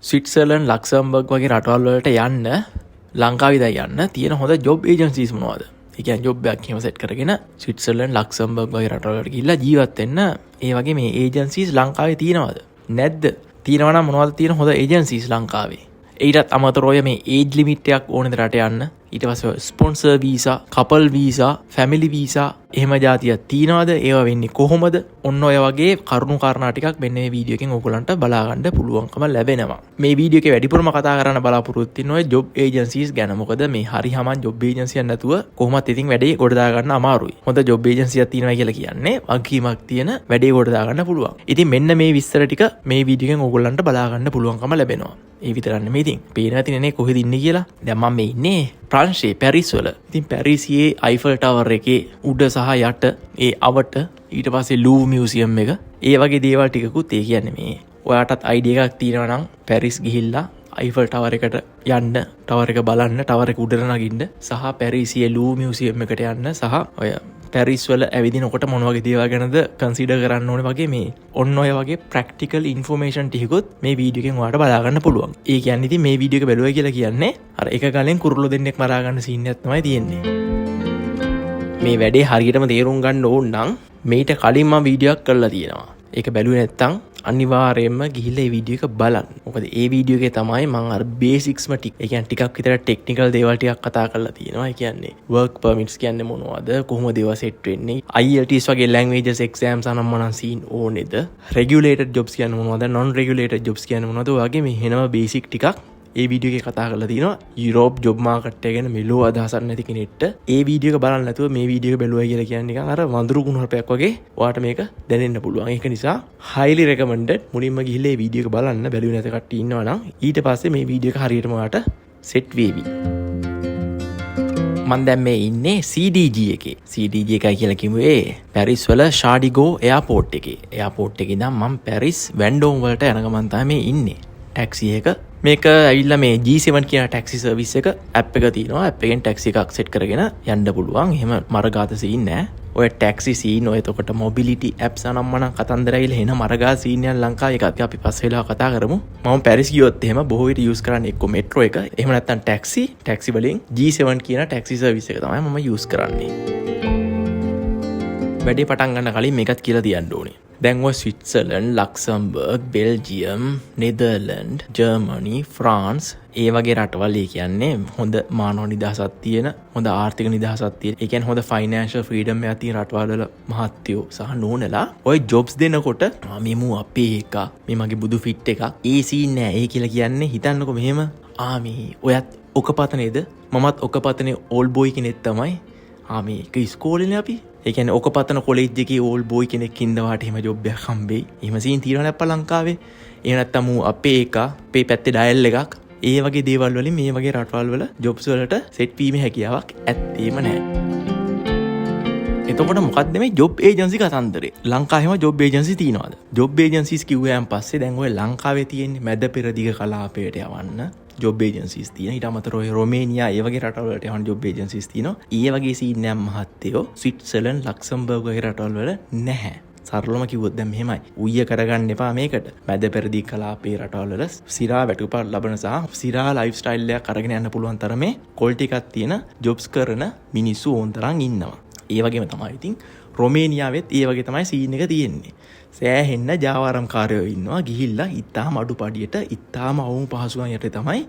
Switzerland ලක්සම්බර්ග් වගේ රටවල් වලට යන්න ලංකාවේ දැන් යන්න තියෙන හොඳ ජොබ් ඒජන්සිස් මොනවද? ඒ කියන්නේ ජොබ් එකක් එහෙම සෙට් කරගෙන ස්විට්සර්ලන්ඩ් ලක්සම්බර්ග් වගේ රටවල් වලට ගිහිල්ලා ජීවත් වෙන්න ඒ වගේ මේ ඒජන්සිස් ලංකාවේ තියෙනවද? නැද්ද? තියෙනවා නම් මොනවද තියෙන හොඳ ඒජන්සිස් ලංකාවේ? ඊටත් අමතරව මේ ඒජ් ලිමිට් එකක් ඕනේද රට යන්න? ඊට පස්සේ sponsor visa, couple visa, family visa එහෙම જાතියක් තියනවාද? ඒවා වෙන්නේ කොහොමද? ඔන්න ඔය වගේ කරුණු කාරණා ටිකක් මෙන්න මේ වීඩියෝ එකෙන් ඔයගලන්ට බලා ගන්න පුළුවන්කම ලැබෙනවා. මේ වීඩියෝ එකේ වැඩිපුරම කතා කරන්න බලාපොරොත්තු වෙන ඔය ජොබ් ඒජන්සිස් ගැන. මොකද මේ හරි හමන් ජොබ් ඒජන්සියක් නැතුව කොහොමත් ඉතින් වැඩේ ගොඩ දා ගන්න අමාරුයි. හොඳ ජොබ් ඒජන්සියක් තියෙනවා කියලා කියන්නේ වගකීමක් තියෙන වැඩේ ගොඩ දා ගන්න පුළුවන්. ඉතින් මෙන්න මේ විස්තර ටික මේ වීඩියෝ එකෙන් ඔයගලන්ට බලා ගන්න පුළුවන්කම ලැබෙනවා. ඒ විතරක් නෙමෙයි ඉතින් පේනවා තිනේ කොහෙද ඉන්නේ කියලා. දැන් මම මේ ඉන්නේ ප්‍රංශයේ පැරිස් වල. ඉතින් පැරිසියේ අයිෆල් ටවර් එකේ උඩ සහ යට ඒ අවට ඊට පස්සේ ලූවර් මියුසියම් එක ඒ වගේ දේවල් ටිකකුත් ඒ කියන්නේ මේ ඔයාටත් අයිඩියා එකක් තියෙනවා නම් පැරිස් ගිහිල්ලා අයිෆල් ටවර් එකට යන්න, ටවර් එක බලන්න, ටවර් එක උඩට නගින්න සහ පැරිසියේ ලූවර් මියුසියම් එකට යන්න සහ ඔය පැරිස් වල ඇවිදිනකොට මොන වගේ දේවල් ගැනද කන්සිඩර් කරන්න ඕනේ වගේ මේ ඔන්න ඔය වගේ ප්‍රැක්ටිකල් ඉන්ෆෝමේෂන් ටිකකුත් මේ වීඩියෝ එකෙන් ඔයාලට බලා ගන්න පුළුවන්. ඒ කියන්නේ ඉතින් මේ වීඩියෝ එක බැලුවා කියලා කියන්නේ අර එක ගලෙන් කුරුල්ලෝ දෙන්නෙක් මරා ගන්න සීන් එකක් තමයි තියෙන්නේ. මේ වැඩේ හරියටම තේරුම් ගන්න ඕන නම් මේට කලින් මම වීඩියෝ එකක් කරලා තියෙනවා. ඒක බැලුවේ නැත්නම් අනිවාර්යයෙන්ම ගිහිල්ලා ඒ වීඩියෝ එක බලන්න. මොකද ඒ වීඩියෝ එකේ තමයි මම අර බේසික්ස්ම ටික, ඒ කියන්නේ ටිකක් විතර ටෙක්නිකල් දේවල් ටිකක් කතා කරලා තියෙනවා. ඒ කියන්නේ වර්ක් පර්මිට්ස් කියන්නේ මොනවද? කොහොමද ඒවා සෙට් වෙන්නේ? IELTS වගේ ලැන්ග්වේජස් එක්සෑම්ස් අනම්මනම් සීන් ඕනේද? රෙගියුලේටඩ් ජොබ්ස් කියන්නේ මොනවද? නොන් රෙගියුලේටඩ් ජොබ්ස් කියන්නේ මොනවද? ඔය වගේ මේ වෙනම බේසික් ටිකක් ඒ වීඩියෝ එකේ කතා කරලා තියෙනවා. යුරෝප් ජොබ් මාකට් එක ගැන මෙලෝ අදහසක් නැති කෙනෙක්ට ඒ වීඩියෝ එක බලන්න නැතුව මේ වීඩියෝ එක බැලුවයි කියලා කියන්නේ නිකන් අර වඳුරු කුණුහරුපයක් වගේ ඔයාට මේක දැනෙන්න පුළුවන්. ඒක නිසා highly recommended මුලින්ම ගිහිල්ලා මේ වීඩියෝ එක බලන්න. බැලුවේ නැති කට්ටිය ඉන්නවා නම් ඊට පස්සේ මේ වීඩියෝ එක හරියටම ඔයාට සෙට් වේවි. මම දැන් මේ ඉන්නේ CDG එකේ. CDG එකයි කියලා කිව්වේ පැරිස් වල ශාඩිගෝ එයාපෝට් එකේ. එයාපෝට් එකේ ඉඳන් මම පැරිස් වැන්ඩෝම් වලට යන ගමන් තමයි මේ ඉන්නේ. ටැක්සි එක මේක ඇවිල්ලා මේ G7 කියන ටැක්සි සර්විස් එක ඇප් එක තියෙනවා. ඇප් එකෙන් ටැක්සි එකක් සෙට් කරගෙන යන්න පුළුවන්. එහෙම මරගාත සීන් නෑ. ඔය ටැක්සි සීන් ඔය එතකොට මොබිලිටි ඇප්ස් අනම්මනම් කතන්දර ඇවිල්ලා එන මරගා සීන් එක ලංකාවේ එකක් අපි පස්සේ වෙලාව කතා කරමු. මම පැරිස් ගියොත් එහෙම බොහෝ විට යූස් කරන්නේ එක්ක මෙට්‍රෝ එක. එහෙම නැත්නම් ටැක්සි වලින් G7 කියන ටැක්සි සර්විස් එක තමයි මම යූස් කරන්නේ. වැඩේ පටන් ගන්න කලින් මේකත් කියලා තියන්න ඕනේ. දැන් ඔය Switzerland, ලක්සම්බර්ග්, Belgium, Netherlands, Germany, France ඒ වගේ රටවල් ඒ කියන්නේ හොඳ මානව නිදහසක් තියෙන, හොඳ ආර්ථික නිදහසක් තියෙන, ඒ කියන්නේ හොඳ ෆයිනෑන්ෂල් ෆ්‍රීඩම් එකක් තියෙන රටවල් වල මහත්තයෝ සහ නෝනලා ඔය ජොබ්ස් දෙනකොට මෙමු අපේ එක, මේ මගේ බුදු ෆිට් එකක්, ඒ සීන් නෑ ඒ කියලා කියන්නේ. හිතන්නකො මෙහෙම මේ ඔයත් ඔකපත නේද? මමත් ඔකපතනේ ඕල් බෝයි කෙනෙක් තමයි. මේ එක ඉස්කෝලේනේ අපි. ඒ කියන්නේ ඔකපතන කොලෙජ් එකේ ඕල් බෝයි කෙනෙක් ඉඳවාට එහෙම ජොබ් එකක් හම්බෙයි. එහෙම සීන් තියෙනවනේ අප්පා ලංකාවේ. එහෙම නැත්නම් අපේ එක අපේ පැත්තේ ඩයල් එකක්. ඒ වගේ දේවල් වලින් මේ වගේ රටවල් වල ජොබ්ස් වලට සෙට් වීමේ හැකියාවක් ඇත්තේම නැහැ. එතකොට මොකක්ද මේ ජොබ් ඒජන්සි කතන්දරේ? ලංකාවේම ජොබ් ඒජන්සි තියනවාද? ජොබ් ඒජන්සිස් කිව්වයන් පස්සේ දැන් ඔය ලංකාවේ තියෙන්නේ මැද පෙරදිග කලාපයට යවන්න ජොබ් ඒජන්සිස් තියෙන. ඊට අමතරව ඔය රොමේනියා ඒ වගේ රටවල් වලට යවන්න ජොබ් ඒජන්සිස් තියෙනවා. ඊයේ වගේ සීන් නෑ මහත්තයෝ ස්විට්සර්ලන්ඩ්, ලක්සම්බර්ග් වගේ රටවල් වල නැහැ. සරලවම කිව්වොත් දැන් මෙහෙමයි. උయ్య කරගන්න එපා මේකට. මැද පෙරදිග කලාපයේ රටවල් වල සිරා වැටුපක් ලබන සහ සිරා ලයිෆ් ස්ටයිල් එකක් අරගෙන යන්න පුළුවන් තරමේ ක්වොලිටි එකක් තියෙන ජොබ්ස් කරන මිනිස්සු ඕන තරම් ඉන්නවා. ඒ වගේම තමයි ඉතින් රොමේනියාවෙත් ඒ වගේ තමයි සීන් එක තියෙන්නේ. සෑහෙන්න ජාවාරම්කාරයෝ ඉන්නවා. ගිහිල්ලා ඉතාලම අඩුපාඩියට ඉතාලම අවුම් පහසුකම් යටතේ තමයි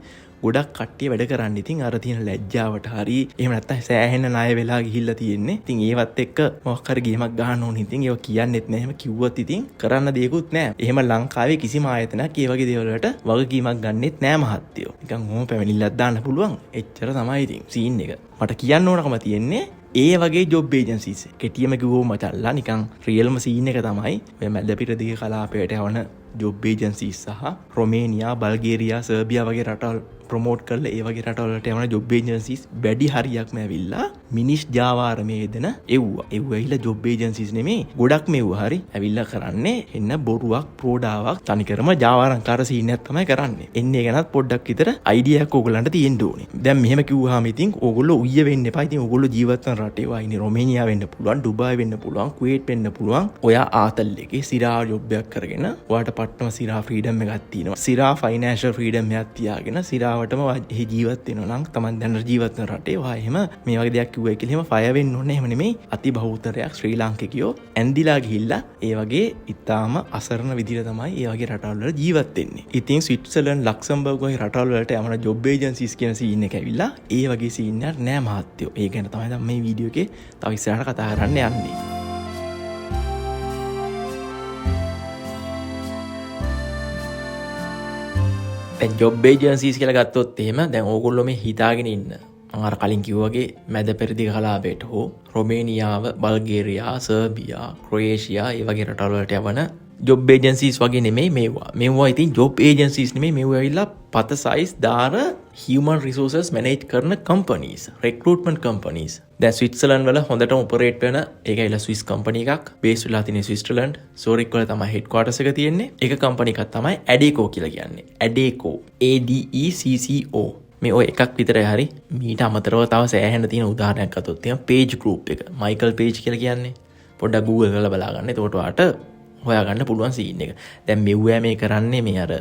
ගොඩක් කට්ටිය වැඩ කරන්නේ. ඉතින් අර තියෙන ලැජ්ජාවට හරි එහෙම නැත්නම් සෑහෙන්න ණය වෙලා ගිහිල්ලා තියෙන්නේ. ඉතින් ඒවත් එක්ක මොකක් හරි ගේමක් ගන්න ඕනේ. ඉතින් ඒව කියන්නෙත් නැහැ. එහෙම කිව්වොත් ඉතින් කරන්න දෙයක්වත් නැහැ. එහෙම ලංකාවේ කිසිම ආයතනයක් ඒ වගේ දේවල් වලට වගකීමක් ගන්නෙත් නැහැ මහත්තයෝ. නිකන් ඕම පැමිණිල්ලක් දාන්න පුළුවන්. එච්චර තමයි ඉතින් සීන් එක. මට කියන්න ඕනකම තියෙන්නේ ඒ වගේ ජොබ් ඒජන්සිස්. කෙටියම කිව්වොත් මචල්ලා නිකන් රියල්ම සීන් එක තමයි ඔය මැද පිරදිග කලාපයට යවන ජොබ් ඒජන්සිස් සහ රොමේනියා, බල්ගේරියා, සර්බියා වගේ රටවල් ප්‍රොමෝට් කරලා ඒ වගේ රටවලට යන ජොබ් ඒජන්සිස් වැඩි හරියක්ම ඇවිල්ලා මිනිස් ජාවාරමේ දෙන එව්වා. එව්ව ඇවිල්ලා ජොබ් ඒජන්සිස් නෙමේ ගොඩක් මෙව්වා හරි ඇවිල්ලා කරන්නේ එන්න බොරුවක් ප්‍රෝඩාවක් තනිකරම ජාවාරම්කාර සීන් එකක් තමයි කරන්නේ. එන්නේ ගැනත් පොඩ්ඩක් විතර අයිඩියා එකක් ඕගොල්ලන්ට තියෙන්න ඕනේ. දැන් මෙහෙම කිව්වහම ඉතින් ඕගොල්ලෝ උయ్య වෙන්න එපා. ඉතින් ඕගොල්ලෝ ජීවත් වෙන රටේ වයිනේ රොමේනියා වෙන්න පුළුවන්, ඩුබායි වෙන්න පුළුවන්, කුවේට් වෙන්න පුළුවන්. ඔයා ආතල් එකේ සිරා ජොබ් එකක් කරගෙන ඔයාට පට්ටම සිරා ෆ්‍රීඩම් එකක් තියෙනවා. සිරා ෆයිනෑන්ෂල් ෆ්‍රීඩම් එකක් තියාගෙන සිරාවටම එහි ජීවත් වෙනවා නම් තමන් දැන් ජීවත් වෙන රටේ ඔයා එහෙම මේ වගේ දෙයක් කිව්වයි කියලා එහෙම ෆයර් වෙන්න ඕනේ. එහෙම නෙමෙයි. අති බහුතරයක් ශ්‍රී ලාංකිකයෝ ඇන්දිලා ගිහිල්ලා ඒ වගේ ඉතාම අසරණ විදිහට තමයි ඒ වගේ රටවල් වල ජීවත් වෙන්නේ. ඉතින් ස්විට්සර්ලන්ඩ්, ලක්සම්බර්ග් වගේ රටවල් වලට යන ජොබ් ඒජන්සිස් කියන සීන් එක ඇවිල්ලා ඒ වගේ සීන් එකක් නෑ මහත්තයෝ. ඒ ගැන තමයි දැන් මේ වීඩියෝ එකේ තව ඉස්සරහට කතා කරන්න යන්නේ. දැන් ජොබ් ඒජන්සිස් කියලා ගත්තොත් එහෙම දැන් ඕගොල්ලෝ මේ හිතාගෙන ඉන්න මම අර කලින් කිව්වා වගේ මැද පෙරදිග කලාපයට හෝ රොමේනියාව, බල්ගේරියා, සර්බියා, ක්‍රොයේෂියා ඒ වගේ රටවල් වලට යවන ජොබ් ඒජන්සිස් වගේ නෙමෙයි මේවා. මේවා ඉතින් ජොබ් ඒජන්සිස් නෙමෙයි. මේවා ඇවිල්ලා පත සයිස් දාර human resources manage කරන companies, recruitment companies. දැන් ස්විට්සර්ලන්ඩ් වල හොඳටම ඔපරේට් වෙන ඒක ඇවිල්ලා ස්විස් කම්පැනි එකක්. බේස් වෙලා තියෙන්නේ ස්විට්සර්ලන්ඩ්. සෝරික් වල තමයි හෙඩ්ක්වාටර්ස් එක තියෙන්නේ. ඒක කම්පැනි එකක් තමයි ඇඩේකෝ කියලා කියන්නේ. ඇඩේකෝ ADECCO. මේ ඔය එකක් විතරයි හරි. මීට අමතරව තව සෑහෙන තියෙන උදාහරණයක් ගත්තොත් එහෙනම් පේජ් ගෲප් එක. මයිකල් පේජ් කියලා කියන්නේ. පොඩ්ඩක් Google කරලා බලා ගන්න. එතකොට ඔයාට හොයාගන්න පුළුවන් සීන් එක. දැන් මෙව්වා මේ කරන්නේ මේ අර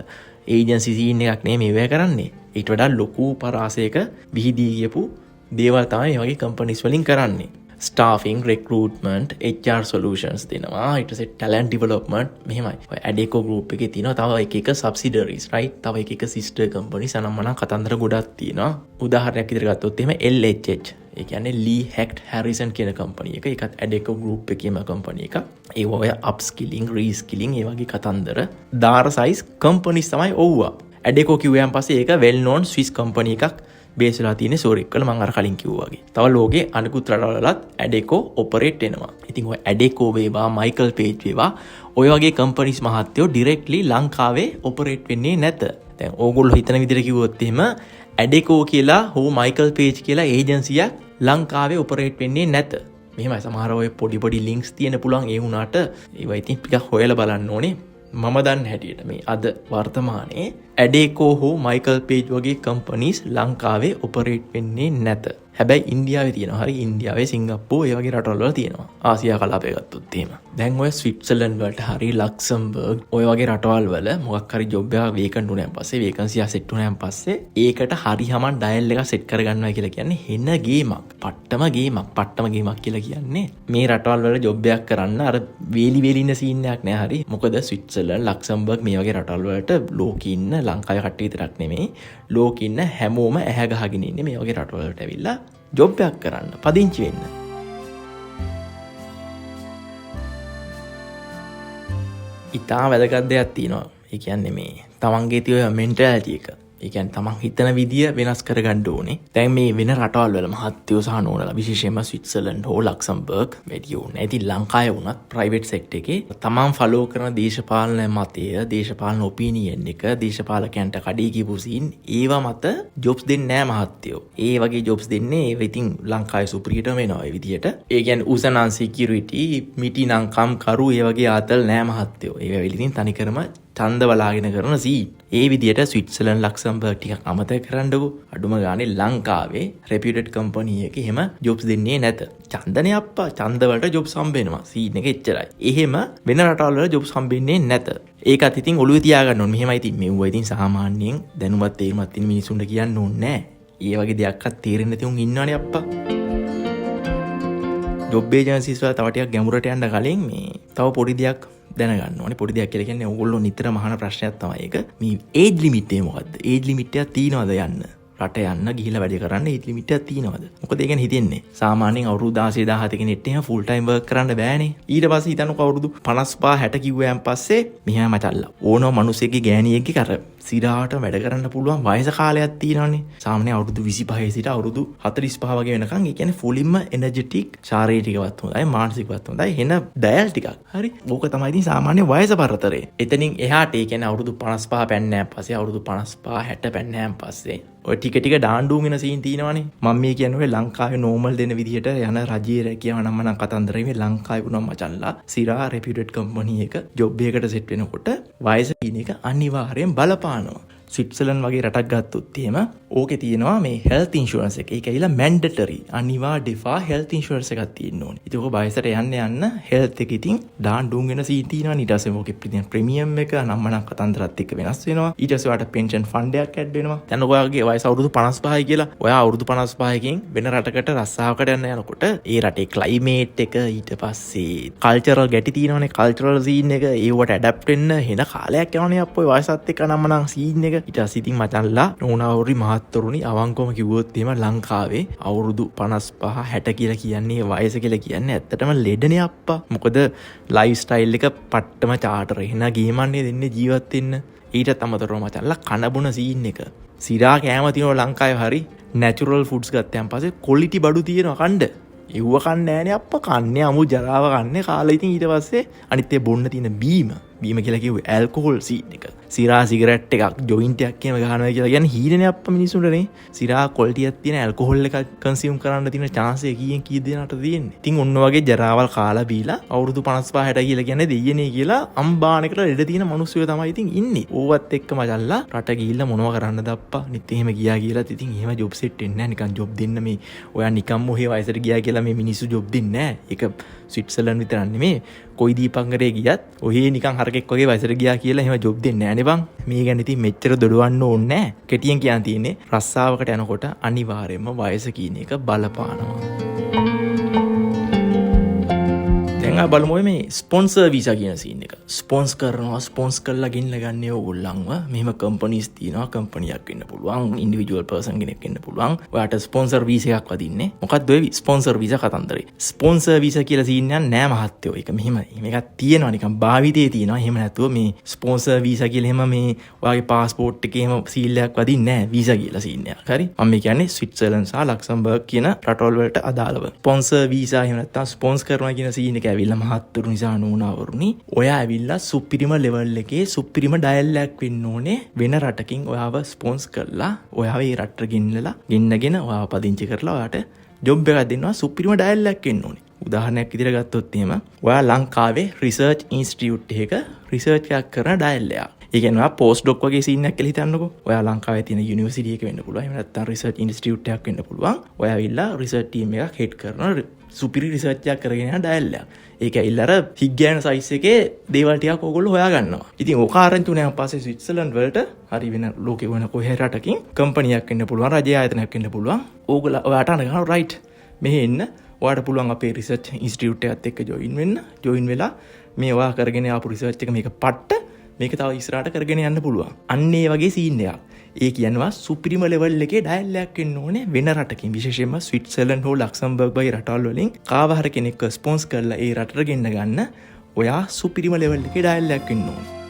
ඒජන්සි සීන් එකක් නෙමෙයි මේවා කරන්නේ. ඊට වඩා ලොකු පරාසයක විහිදී ගියපු දේවල් තමයි මේ වගේ කම්පැනිස් වලින් කරන්නේ. ස්ටාෆින්, රික්‍රූට්මන්ට්, HR solutions දෙනවා. ඊට පස්සේ talent development මෙහෙමයි. ඔය ඇඩේකෝ group එකේ තියෙනවා තව එක එක subsidiaries, right? තව එක එක sister companies අනම්මනම් කතන්දර ගොඩක් තියෙනවා. උදාහරණයක් විදිහට ගත්තොත් එහෙම LHH ඒ කියන්නේ Lee Hecht Harrison කියන කම්පැනි එක. ඒකත් ඇඩේකෝ group එකේම කම්පැනි එකක්. ඒ ඔය upskilling, reskilling ඒ වගේ කතන්දර දාර size companies තමයි ඔව්වා. ඇඩේකෝ කිව්වයන් පස්සේ ඒක well known Swiss company එකක්. බේස් වෙලා තියෙන්නේ සෝරික් වල මම අර කලින් කිව්වා වගේ. තව ලෝකේ අනිකුත් රටවලත් ඇඩේකෝ ඔපරේට් වෙනවා. ඉතින් ඔය ඇඩේකෝ වේවා, මයිකල් පේජ් වේවා ඔය වගේ කම්පැනිස් මහත්තයෝ ඩිරෙක්ට්ලි ලංකාවේ ඔපරේට් වෙන්නේ නැත. දැන් ඕගොල්ලෝ හිතන විදිහට කිව්වොත් එහෙම ඇඩේකෝ කියලා හෝ මයිකල් පේජ් කියලා ඒජන්සියක් ලංකාවේ ඔපරේට් වෙන්නේ නැත. මෙහෙමයි සමහර ඔය පොඩි ලින්ක්ස් තියෙන පුළුවන් ඒ වුණාට ඒවා ඉතින් ටිකක් හොයලා බලන්න ඕනේ. මම දන්න හැටියට මේ අද වර්තමානයේ ඇඩේකෝ හෝ මයිකල් පේජ් වගේ කම්පැනිස් ලංකාවේ ඔපරේට් වෙන්නේ නැත. හැබැයි ඉන්දියාවේ තියෙනවා. හරි ඉන්දියාවේ, සිංගප්පූර් ඒ වගේ රටවල් වල තියෙනවා. ආසියා කලාපය ගත්තොත් එහෙම. දැන් ඔය ස්විට්සර්ලන්ඩ් වලට හරි ලක්සම්බර්ග් ඔය වගේ රටවල් වල මොකක් හරි ජොබ් එකක් වේකන්ට් වුණාන් පස්සේ වේකන්සි එක සෙට් වුණාන් පස්සේ ඒකට හරි හමන් ඩයල් එක සෙට් කරගන්නවා කියලා කියන්නේ හෙන ගේමක්. පට්ටම ගේමක් කියලා කියන්නේ මේ රටවල් වල ජොබ් එකක් කරන්න අර වේලි ඉන්න සීන් එකක් නෑ හරි. මොකද ස්විට්සර්ලන්ඩ්, ලක්සම්බර්ග් මේ වගේ රටවල් වලට ලෝකේ ඉන්න ලංකාවේ කට්ටිය විතරක් නෙමෙයි ලෝකේ ඉන්න හැමෝම ඇහැ ගහගෙන ඉන්නේ මේ වගේ රටවල් වලට ඇවිල්ලා ජොබ් එකක් කරන්න, පදිංචි වෙන්න. ඉතාම වැදගත් දෙයක් තියෙනවා. ඒ කියන්නේ මේ තමන්ගේ තියෙන මෙන්ටැලිටි එක. ඒ කියන්නේ තමන් හිතන විදිය වෙනස් කරගන්න ඕනේ. දැන් මේ වෙන රටවල් වල මහත්යෝ සහ නෝනලා විශේෂයෙන්ම ස්විට්සර්ලන්ඩ් හෝ ලක්සම්බර්ග් වැඩි ඕනේ. ඉතින් ලංකාවේ වුණත් ප්‍රයිවට් සෙක්ටර් එකේ තමන් ෆලෝ කරන දේශපාලන මතය, දේශපාලන ඔපිනියන් එක, දේශපාලකයන්ට කඩේ කියපු සීන් ඒවා මත ජොබ්ස් දෙන්නේ නැහැ මහත්යෝ. ඒ වගේ ජොබ්ස් දෙන්නේ ඒව ඉතින් ලංකාවේ සුපිරිටම වෙනවා ඒ විදියට. ඒ කියන්නේ උසනන් සිකියුරිටි, මිටි නම් කම්කරු ඒ වගේ ආතල් නැහැ මහත්යෝ. ඒව වෙලි ඉතින් තනිකරම ඡන්ද බලාගෙන කරන සීන්. ඒ විදියට ස්විට්සර්ලන්ඩ්, ලක්සම්බර්ග් ටිකක් අමතක කරන්නකෝ. අඩුම ගානේ ලංකාවේ රෙපියුටඩ් කම්පැනි එකේ එහෙම ජොබ්ස් දෙන්නේ නැත. ඡන්දනේ අප්පා. ඡන්ද වලට ජොබ්ස් හම්බෙනවා. සීන් එක එච්චරයි. එහෙම වෙන රටවල් වල ජොබ්ස් හම්බෙන්නේ නැත. ඒකත් ඉතින් ඔළුවේ තියාගන්න ඕනේ. මෙහෙමයි ඉතින් මෙව්වා ඉතින් සාමාන්‍යයෙන් දැනුමත් තේරුමත් තියෙන මිනිසුන්ට කියන්න ඕනේ නැහැ. ඒ වගේ දෙයක්වත් තේරෙන්නේ නැති උන් ඉන්නවනේ අප්පා. ජොබ් ඒජන්සිස් වල තව ටිකක් ගැඹුරට යන්න කලින් මේ තව පොඩි දෙයක් දැනගන්න ඕනේ. පොඩි දෙයක් කියලා කියන්නේ ඕගොල්ලෝ නිතරම අහන ප්‍රශ්නයක් තමයි ඒක. මේ ඒජ් ලිමිට් එක මොකද්ද? ඒජ් ලිමිට් එකක් තියනවද යන්න? රට යන්න ගිහිල්ලා වැඩ කරන්න ඒජ් ලිමිට් එකක් තියනවද? මොකද ඒ කියන්නේ හිතෙන්නේ සාමාන්‍යයෙන් අවුරුදු 16 17 කෙනෙක්ට එහෙම ෆුල් ටයිම් වර්ක් කරන්න බෑනේ. ඊට පස්සේ හිතන්නකෝ අවුරුදු 55 60 කිව්වයන් පස්සේ මෙහා මචල්ලා ඕනම මිනිස්සෙක්ගේ ගෑණියෙක්ගේ කර සිරාට වැඩ කරන්න පුළුවන් වයස කාලයක් තියෙනවානේ. සාමාන්‍යයෙන් අවුරුදු 25 සිට අවුරුදු 45 වගේ වෙනකන් ඒ කියන්නේ ෆුලින්ම එනර්ජටික්, ශාරීරිකවත් හොඳයි, මානසිකවත් හොඳයි. එන ඩයල් ටිකක්. හරි. ඕක තමයි ඉතින් සාමාන්‍ය වයස පරතරය. එතනින් එහාට ඒ කියන්නේ අවුරුදු 55 පැන්නෑන් පස්සේ අවුරුදු 55 60 පැන්නෑන් පස්සේ ඔය ටික ටික ඩාන්ඩුම් වෙන සීන් තියෙනවානේ. මම මේ කියන්නේ ලංකාවේ නෝමල් දෙන විදිහට යන රජයේ රැකියාව නම් මනම් කතන්දරේ මේ ලංකාවේ වුණා මචන්ලා සිරා රෙපියුටඩ් කම්පැනි එක ජොබ් එකකට සෙට් වෙනකොට වයස කියන එක අනිවාර්යෙන් බලපානවා. ස්විට්සර්ලන්ඩ් වගේ රටක් ගත්තොත් එහෙම ඕකේ තියෙනවා මේ හෙල්ත් ඉන්ෂුරන්ස් එක. ඒක ඇවිල්ලා මැන්ඩටරි. අනිවා ඩිෆා හෙල්ත් ඉන්ෂුරන්ස් එකක් තියෙන්න ඕනේ. ඉතින් ඔක බයසට යන්න හෙල්ත් එක ඉතින් ඩාන්ඩුම් වෙන සීන් තියෙනවා. ඊට පස්සේ ඕකේ ප්‍රීමියම් එක නම් මනම් කතන්දරත් එක්ක වෙනස් වෙනවා. ඊට පස්සේ ඔයාලට පෙන්ෂන් ෆන්ඩ් එකක් ඇඩ් වෙනවා. දැන් ඔයාගේ වයස අවුරුදු 55යි කියලා. ඔයා අවුරුදු 55කින් වෙන රටකට රස්සාවකට යන්න යනකොට ඒ රටේ ක්ලයිමේට් එක ඊට පස්සේ කල්චරල් ගැටි තියෙනවානේ. කල්චරල් සීන් එක ඒවට ඇඩැප්ට් වෙන්න හෙන කාලයක් යනවානේ අප්පෝ වයසත් එක්ක නම් මනම් සීන් එක. ඊට පස්සේ ඉතින් මචන්ලා නෝනාවුරි මහත්තරුනි අවංකවම කිව්වොත් එහෙම ලංකාවේ අවුරුදු 55 60 කියලා කියන්නේ වයස කියලා කියන්නේ ඇත්තටම ලෙඩනේ අප්පා. මොකද ලයිෆ් ස්ටයිල් එක පට්ටම චාටර් එහෙනා ගේමන්නේ දෙන්නේ ජීවත් වෙන්න. ඊටත් අමතරව මචන්ලා කනබුන සීන් එක. සිරා කෑම තියෙනවා ලංකාවේ හරි නැචරල් ෆුඩ්ස් ගත්තයන් පස්සේ ක්වොලිටි බඩු තියෙනවා කණ්ඩ. එව්ව කන්නේ නෑනේ අප්පා. කන්නේ අමු ජරාව කන්නේ කාලා ඉතින් ඊට පස්සේ අනිත් ඒ බොන්න තියෙන බීම කියලා කිව්වේ ඇල්කොහොල් සීන් එක. සිරා සිගරට් එකක් ජොයින්ට් එකක් එහෙම ගහනවා කියලා කියන්නේ හීනනේ අප්පා මිනිසුන්ටනේ. සිරා ක්වොලිටියක් තියෙන ඇල්කොහොල් එකක් කන්සියුම් කරන්න තියෙන chance එක කීයෙන් දෙනාට තියෙන්නේ. ඉතින් ඔන්න වගේ ජරාවල් කාලා බීලා අවුරුදු 55 60 කියලා කියන්නේ දෙයියනේ කියලා අම්බානකට ලෙඩ තියෙන මිනිස්සුયો තමයි ඉතින් ඉන්නේ. ඕවත් එක්ක මචල්ලා රට ගිහිල්ලා මොනව කරන්නද අප්පා. නිත් එහෙම ගියා කියලාත් ඉතින් එහෙම ජොබ් සෙට් වෙන්නේ නැහැ. නිකන් ජොබ් දෙන්න මේ ඔයා නිකම්ම ඔහේ වයසට ගියා කියලා මේ මිනිස්සු ජොබ් දෙන්නේ නැහැ. ඒක ස්විට්සර්ලන්ඩ් විතරක් නෙමේ. කොයි දීපංගරේ ගියත් ඔහේ නිකන් හරකෙක් වගේ වයසට ගියා කියලා එහෙම ජොබ් දෙන්නේ නැහැ නේ බං. මේ ගැන ඉතින් මෙච්චර දොඩවන්න ඕනේ නැහැ. කෙටියෙන් කියන්න තියෙන්නේ රස්සාවකට යනකොට අනිවාර්යයෙන්ම වයස කියන එක බලපානවා. දැන් බලමු මේ ස්පොන්සර් වීසා කියන සීන් එක. ස්පොන්ස් කරනවා ස්පොන්ස් කරලා ගෙන්නලා ගන්න ඕගොල්ලන්ව. මෙහෙම කම්පනීස් තියෙනවා. කම්පනියක් වෙන්න පුළුවන්. ඉන්ඩිවිජුවල් පර්සන් කෙනෙක් වෙන්න පුළුවන්. ඔයාට ස්පොන්සර් වීසා එකක් වදින්නේ. මොකක්ද ඔය ස්පොන්සර් වීසා කතන්දරේ? ස්පොන්සර් වීසා කියලා සීන් එකක් නෑ මහත්තයෝ. ඒක මෙහෙමයි. මේකක් තියෙනවා නිකන් භාවිතේ තියෙනවා. එහෙම නැතුව මේ ස්පොන්සර් වීසා කියලා එහෙම මේ ඔයාගේ පාස්පෝර්ට් එකේ එහෙම සීල් එකක් වදින්නේ නෑ වීසා කියලා සීන් එකක්. හරි? මම මේ කියන්නේ ස්විට්සර්ලන්ඩ් සහ ලක්සම්බර්ග් කියන රටවල් වලට අදාළව. ස්පොන්සර් වීසා එහෙම නැත්නම් ස්පොන්ස් කරනවා කියන සීන් එක ඇවිල්ලා මහත්තුරු නිසා නෝනාවරුනි ඔයා ඇවිල්ලා සුපිරිම ලෙවල් එකේ සුපිරිම ඩයල් එකක් වෙන්න ඕනේ වෙන රටකින් ඔයාව ස්පොන්ස් කරලා ඔයාව ඒ රටට ගෙන්නගෙන ඔයාව පදිංචි කරලා ඔයාට ජොබ් එකක් දෙන්නවා සුපිරිම ඩයල් එකක් වෙන්න ඕනේ. උදාහරණයක් විදිහට ගත්තොත් එහෙම ඔයා ලංකාවේ රිසර්ච් ඉන්ස්ටිටියුට් එකක රිසර්ච් එකක් කරන ඩයල් එකක්. ඒ කියන්නේ ඔයා පෝස්ට් ඩොක් වගේ සීන් එකක් කියලා හිතන්නකෝ. ඔයා ලංකාවේ තියෙන යුනිවර්සිටි එකක වෙන්න පුළුවන්. එහෙම නැත්නම් රිසර්ච් ඉන්ස්ටිටියුට් එකක් වෙන්න පුළුවන්. ඔයා ඇවිල්ලා රිසර්ච් ටීම් එකක් හෙඩ් කරන සුපිරි රිසර්ච් එකක් කරගෙන යන ඩයල් එකක්. ඒක ඇවිල්ලා අර හිග්ගෑන සයිස් එකේ දේවල් ටිකක් ඕගොල්ලෝ හොයා ගන්නවා. ඉතින් ඕක ආරංචි උනාන් පස්සේ ස්විට්සර්ලන්ඩ් වලට හරි වෙන ලෝකේ වෙන කොහේ රටකින් කම්පැනියක් වෙන්න පුළුවන්. රජයේ ආයතනයක් වෙන්න පුළුවන්. ඕගොල්ලෝ ඔයාට අනගනවා රයිට්. මෙහෙ එන්න. ඔයාට පුළුවන් අපේ රිසර්ච් ඉන්ස්ටිටියුට් එකත් එක්ක ජොයින් වෙලා මේ ඔයා කරගෙන ආපු රිසර්ච් එක මේක පට්ට මේක තව ඉස්සරහට කරගෙන යන්න පුළුවන්. අන්න ඒ වගේ සීන් එකක්. ඒ කියනවා සුපිරිම ලෙවල් එකේ ඩයල් එකක් වෙන්න ඕනේ වෙන රටකින්. විශේෂයෙන්ම ස්විට්සර්ලන්ඩ් හෝ ලක්සම්බර්ග් වගේ රටවල් වලින් කාව හරි කෙනෙක්ව ස්පොන්ස් කරලා ඒ රටට ගෙන්න ගන්න ඔයා සුපිරිම ලෙවල් එකේ ඩයල් එකක් වෙන්න ඕනේ.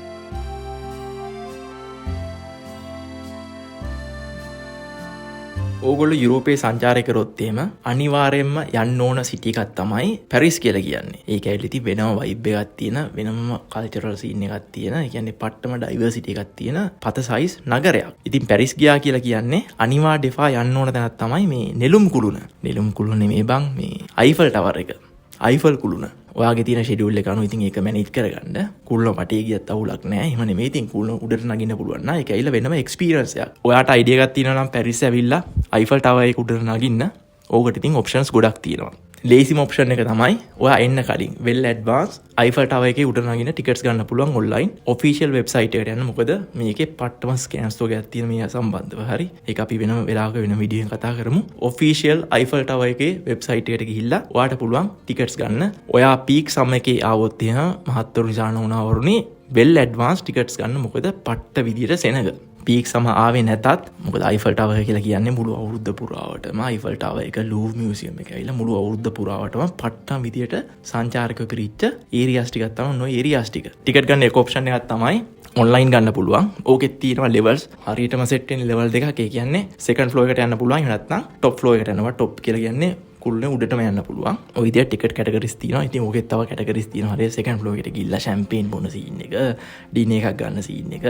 ඕගොල්ලෝ යුරෝපයේ සංචාරය කරොත් එහෙම අනිවාර්යයෙන්ම යන්න ඕන සිටි එකක් තමයි පැරිස් කියලා කියන්නේ. ඒක ඇවිල්ලා ඉතින් වෙනම වයිබ් එකක් තියෙන වෙනම කල්චරල් සීන් එකක් තියෙන. ඒ කියන්නේ පට්ටම ඩයිවර්සිටි එකක් තියෙන පත සයිස් නගරයක්. ඉතින් පැරිස් ගියා කියලා කියන්නේ අනිවා ඩෙෆා යන්න ඕන තැනක් තමයි මේ නෙළුම් කුළුණ. නෙළුම් කුළුණ නෙමෙයි බං මේ අයිෆල් ටවර් එක. අයිෆල් කුළුණ. ඔයාගේ තියෙන ෂෙඩියුල් එක අනුව ඉතින් ඒක මැනේජ් කරගන්න. කුළුණ වටේ ගියත් අවුලක් නැහැ. එහෙම නෙමෙයි ඉතින් කුළුණ උඩට නගින්න පුළුවන් නා. ඒක ඇවිල්ලා වෙනම එක්ස්පීරියන්ස් එකක්. ඔයාට අයිඩියා එකක් තියෙනවා නම් පැරිස් ඇවිල්ලා අයිෆල් ටවර් එක උඩට නගින්න. ඕකට ඉතින් ඔප්ෂන්ස් ගොඩක් තියෙනවා. ලේසිම ඔප්ෂන් එක තමයි ඔයා එන්න කලින් වෙල් ඇඩ්වාන්ස් අයිෆල් ටවර් එකේ උඩ නගින්න ටිකට්ස් ගන්න පුළුවන් ඔන්ලයින් ඔෆිෂියල් වෙබ්සයිට් එකට යන්න. මොකද මේකේ පට්ටම ස්කෑම්ස් වගේක් තියෙන මේ සම්බන්ධව. හරි. ඒක අපි වෙනම වෙලාවක වෙන වීඩියෝ එකකින් කතා කරමු. ඔෆිෂියල් අයිෆල් ටවර් එකේ වෙබ්සයිට් එකට ගිහිල්ලා ඔයාට පුළුවන් ටිකට්ස් ගන්න. ඔයා පීක් සම එකේ ආවොත් එහෙනම් මහත්තුරු නිසාන වුණාවරුනි වෙල් ඇඩ්වාන්ස් ටිකට්ස් ගන්න. මොකද පට්ට විදියට සෙනග. පීක් සම ආවේ නැතත් මොකද අයිෆල් ටවර් කියලා කියන්නේ මුළු අවුරුද්ද පුරාවටම අයිෆල් ටවර් එක ලූවර් මියුසියම් එක ඇවිල්ලා මුළු අවුරුද්ද පුරාවටම පට්ටම් විදියට සංචාරකයෝ පිරිච්ච ඒරියාස් ටිකක් තමයි ඔය ඒරියාස් ටික. ටිකට් ගන්න එක ඔප්ෂන් එකක් තමයි ඔන්ලයින් ගන්න පුළුවන්. ඕකෙත් තියෙනවා ලෙවල්ස්. හරියටම සෙට් වෙන ලෙවල් දෙකක්. ඒ කියන්නේ සෙකන්ඩ් ෆ්ලෝර් එකට යන්න පුළුවන්. එහෙම නැත්නම් টොප් ෆ්ලෝර් එකට යනවා. টොප් කියලා කියන්නේ කුල්ලෙන් උඩටම යන්න පුළුවන්. ඔය විදිහට ටිකට් කැටගරිස් තියෙනවා. ඉතින් ඕකෙත් තව කැටගරිස් තියෙනවා. හරිය සෙකන්ඩ් ෆ්ලෝර් එකට ගිහිල්ලා ෂැම්පේන් බොන සීන් එක, ඩිනර් එකක් ගන්න සීන් එක,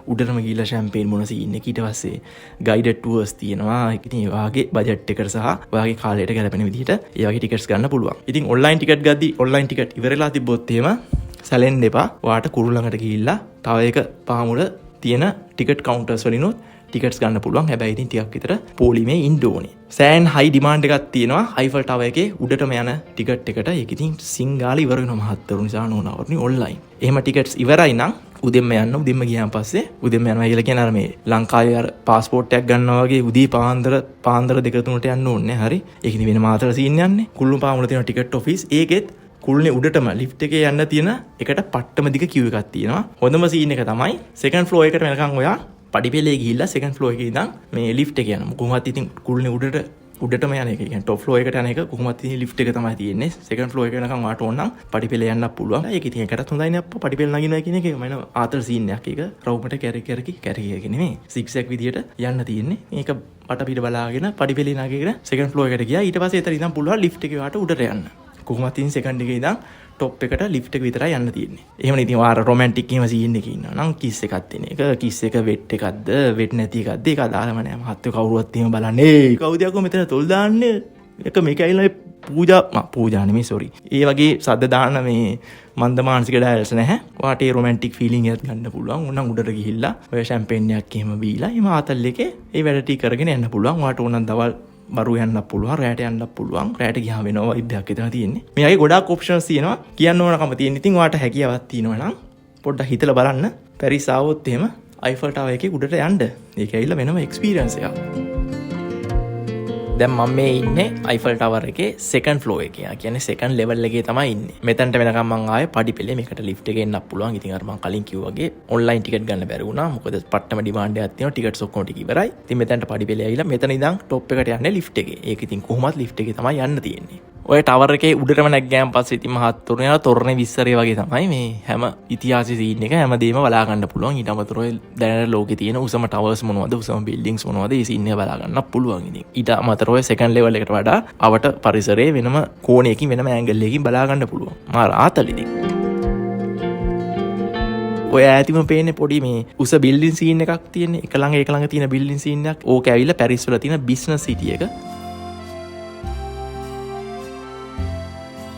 උඩටම ගිහිල්ලා ෂැම්පේන් බොන සීන් එක. ඊට පස්සේ ගයිඩඩ් ටුවර්ස් තියෙනවා. ඉතින් ඒ වගේ බජට් එකට සහ ඔයාගේ කාලයට ගැලපෙන විදිහට ඒ වගේ ටිකට්ස් ගන්න පුළුවන්. ඉතින් ඔන්ලයින් ටිකට් ගද්දි ඔන්ලයින් ටිකට් ඉවරලා තිබ්බොත් එහෙම සැලෙන්න එපා. ඔයාට කුරුල්ලඟට ගිහිල්ලා තව එක පාමුල තියෙන ටිකට් කවුන්ටර්ස් වලිනුත් ටිකට්ස් ගන්න පුළුවන්. හැබැයි ඉතින් ටිකක් විතර පොලිමේ ඉන්න ඕනේ. සෑන් හයි ඩිමාන්ඩ් එකක් තියෙනවා අයිෆල් ටවර් එකේ උඩටම යන ටිකට් එකට. ඒක ඉතින් සිංගාලේ ඉවර වෙනවා මහත්තරු නිසා නෝනවරුනි ඔන්ලයින්. එහෙම ටිකට්ස් ඉවරයි නම් උදෙන්ම යන්න. උදෙන්ම ගියාන් පස්සේ උදෙන්ම යනවා කියලා කියන අර මේ ලංකාවේ අර પાස්පෝර්ට් එකක් ගන්නවා වගේ උදේ පාන්දර 2-3ට යන්න ඕනේ. හරි. ඒක ඉතින් වෙන මාතර සීන් යන්නේ. කුල්ලු පාමුල තියෙන ටිකට් ඔෆිස්. ඒකෙත් කුල්නේ උඩටම ලිෆ්ට් එකේ යන්න තියෙන එකට පට්ටම දිග කියු එකක් තියෙනවා. හොඳම සීන් එක තමයි සෙකන්ඩ් ෆ්ලෝර් එකට වෙනකන් ඔයා පඩිපෙළේ ගිහිල්ලා සෙකන්ඩ් ෆ්ලෝර් එකේ ඉඳන් මේ ලිෆ්ට් එක යනවා. කොහොමවත් ඉතින් කුල්නේ උඩටම යන එක. කියන්නේ টොප් ෆ්ලෝර් එකට යන එක කොහොමවත් ඉතින් ලිෆ්ට් එක තමයි තියෙන්නේ. සෙකන්ඩ් ෆ්ලෝර් එක වෙනකන් ඔයාට ඕන නම් පඩිපෙළේ යන්න පුළුවන්. ඒක ඉතින් එකටත් හොඳයිනේ අප්පා පඩිපෙළ නගිනවා කියන එක. මම ආතල් සීන් එකක්. ඒක රවුමට කැරකි නෙමෙයි. සිග්සැග් විදියට යන්න තියෙන්නේ. මේක පටපිට බලාගෙන පඩිපෙළේ නගගෙන සෙකන්ඩ් ෆ්ලෝර් එකට ගියා. ඊට පස්සේ එතන ඉඳන් පුළුවන් ලිෆ්ට් එකේ ඔයාට උඩට යන්න. කොහොමත් ඉතින් සෙකන්ඩ් එකේ ඉඳන් ටොප් එකට ලිෆ්ට් එක විතරයි යන්න තියෙන්නේ. එහෙමනේ ඉතින් වාර රොමැන්ටික් එහෙම සීන් එකක ඉන්නවා නම් කිස් එකක් තියෙන එක. කිස් එක වෙට් එකක්ද වෙට් නැති එකක්ද ඒක අදාළම නෑ. මහත්තයෝ කවුරුවත් එහෙම බලන්නේ. කවුද යකෝ මෙතන තොල් දාන්නේ? එක මේක ඇවිල්ලා පූජා නෙමෙයි සෝරි. ඒ වගේ සද්ද දාන්න මේ මන්ද මානසික ඩයල්ස් නැහැ. ඔයාට ඒ රොමැන්ටික් ෆීලිං එකක් ගන්න පුළුවන්. උන්නම් උඩට ගිහිල්ලා ඔය ෂැම්පේන් එකක් එහෙම බීලා එහෙම ආතල් එකේ ඒ වැඩ ටික කරගෙන යන්න පුළුවන්. ඔයාට ඕනනම් දවල් බරු යන්න පුළුවන්, රැට යන්න පුළුවන්. රැට ගියාම වෙනවා වයිබ් එකක් එතන තියෙන්නේ. මේ වගේ ගොඩාක් ඔප්ෂන්ස් තියෙනවා. කියන්න ඕනකම තියෙන. ඉතින් ඔයාට හැකියාවක් තියෙනවා නම් පොඩ්ඩක් හිතලා බලන්න. පැරිස් ආවොත් එහෙම අයිෆල් ටවර් එකේ උඩට යන්න. ඒක ඇවිල්ලා වෙනම එක්ස්පීරියන්ස් එකක්. දැන් මම මේ ඉන්නේ අයිෆල් ටවර් එකේ සෙකන්ඩ් ෆ්ලෝර් එකේ. කියන්නේ සෙකන්ඩ් ලෙවල් එකේ තමයි ඉන්නේ. මෙතනට වෙනකම් මම ආයේ පඩිපෙළේ මේකට ලිෆ්ට් එකේ එන්නත් පුළුවන්. ඉතින් අර මම කලින් කිව්වා වගේ ඔන්ලයින් ටිකට් ගන්න බැරි වුණා. මොකද පට්ටම ඩිමාන්ඩ් එකක් තියෙනවා. ටිකට්ස් ඔක්කොම ටික ඉවරයි. ඉතින් මෙතනට පඩිපෙළේ ඇවිල්ලා මෙතන ඉඳන් টොප් එකට යන්නේ ලිෆ්ට් එකේ. ඒක ඉතින් කොහොමවත් ලිෆ්ට් එකේ තමයි යන්න තියෙන්නේ. ඔය ටවර් එකේ උඩටම නැග්ගෑන් පස්සේ ඉතින් මහත්තුරුනේ යන තොරණේ විස්තරේ වගේ තමයි මේ හැම ඉතිහාසයේ සීන් එක හැමදේම බලා ගන්න පුළුවන්. ඊට අමතරව දැනට ලෝකේ තියෙන උසම ටවර්ස් මොනවද, උසම බිල්ඩින්ග්ස් මොනවද, ඒ සීන් එක බලා ගන්න පුළුවන්. ඉතින් ඊට අමතරව සෙකන්ඩ් ලෙවල් එකට වඩා අවට පරිසරයේ වෙනම කෝණයකින් වෙනම ඇන්ගල් එකකින් බලා ගන්න පුළුවන්. මාර ආතල් ඉතින්. ඔය ඈතිම පේන්නේ පොඩි මේ උස බිල්ඩින් සීන් එකක් තියෙන්නේ. එක ළඟ තියෙන බිල්ඩින් සීන් එකක්. ඕක ඇවිල්ලා පැරිස් වල තියෙන බිස්නස් සිටි එක.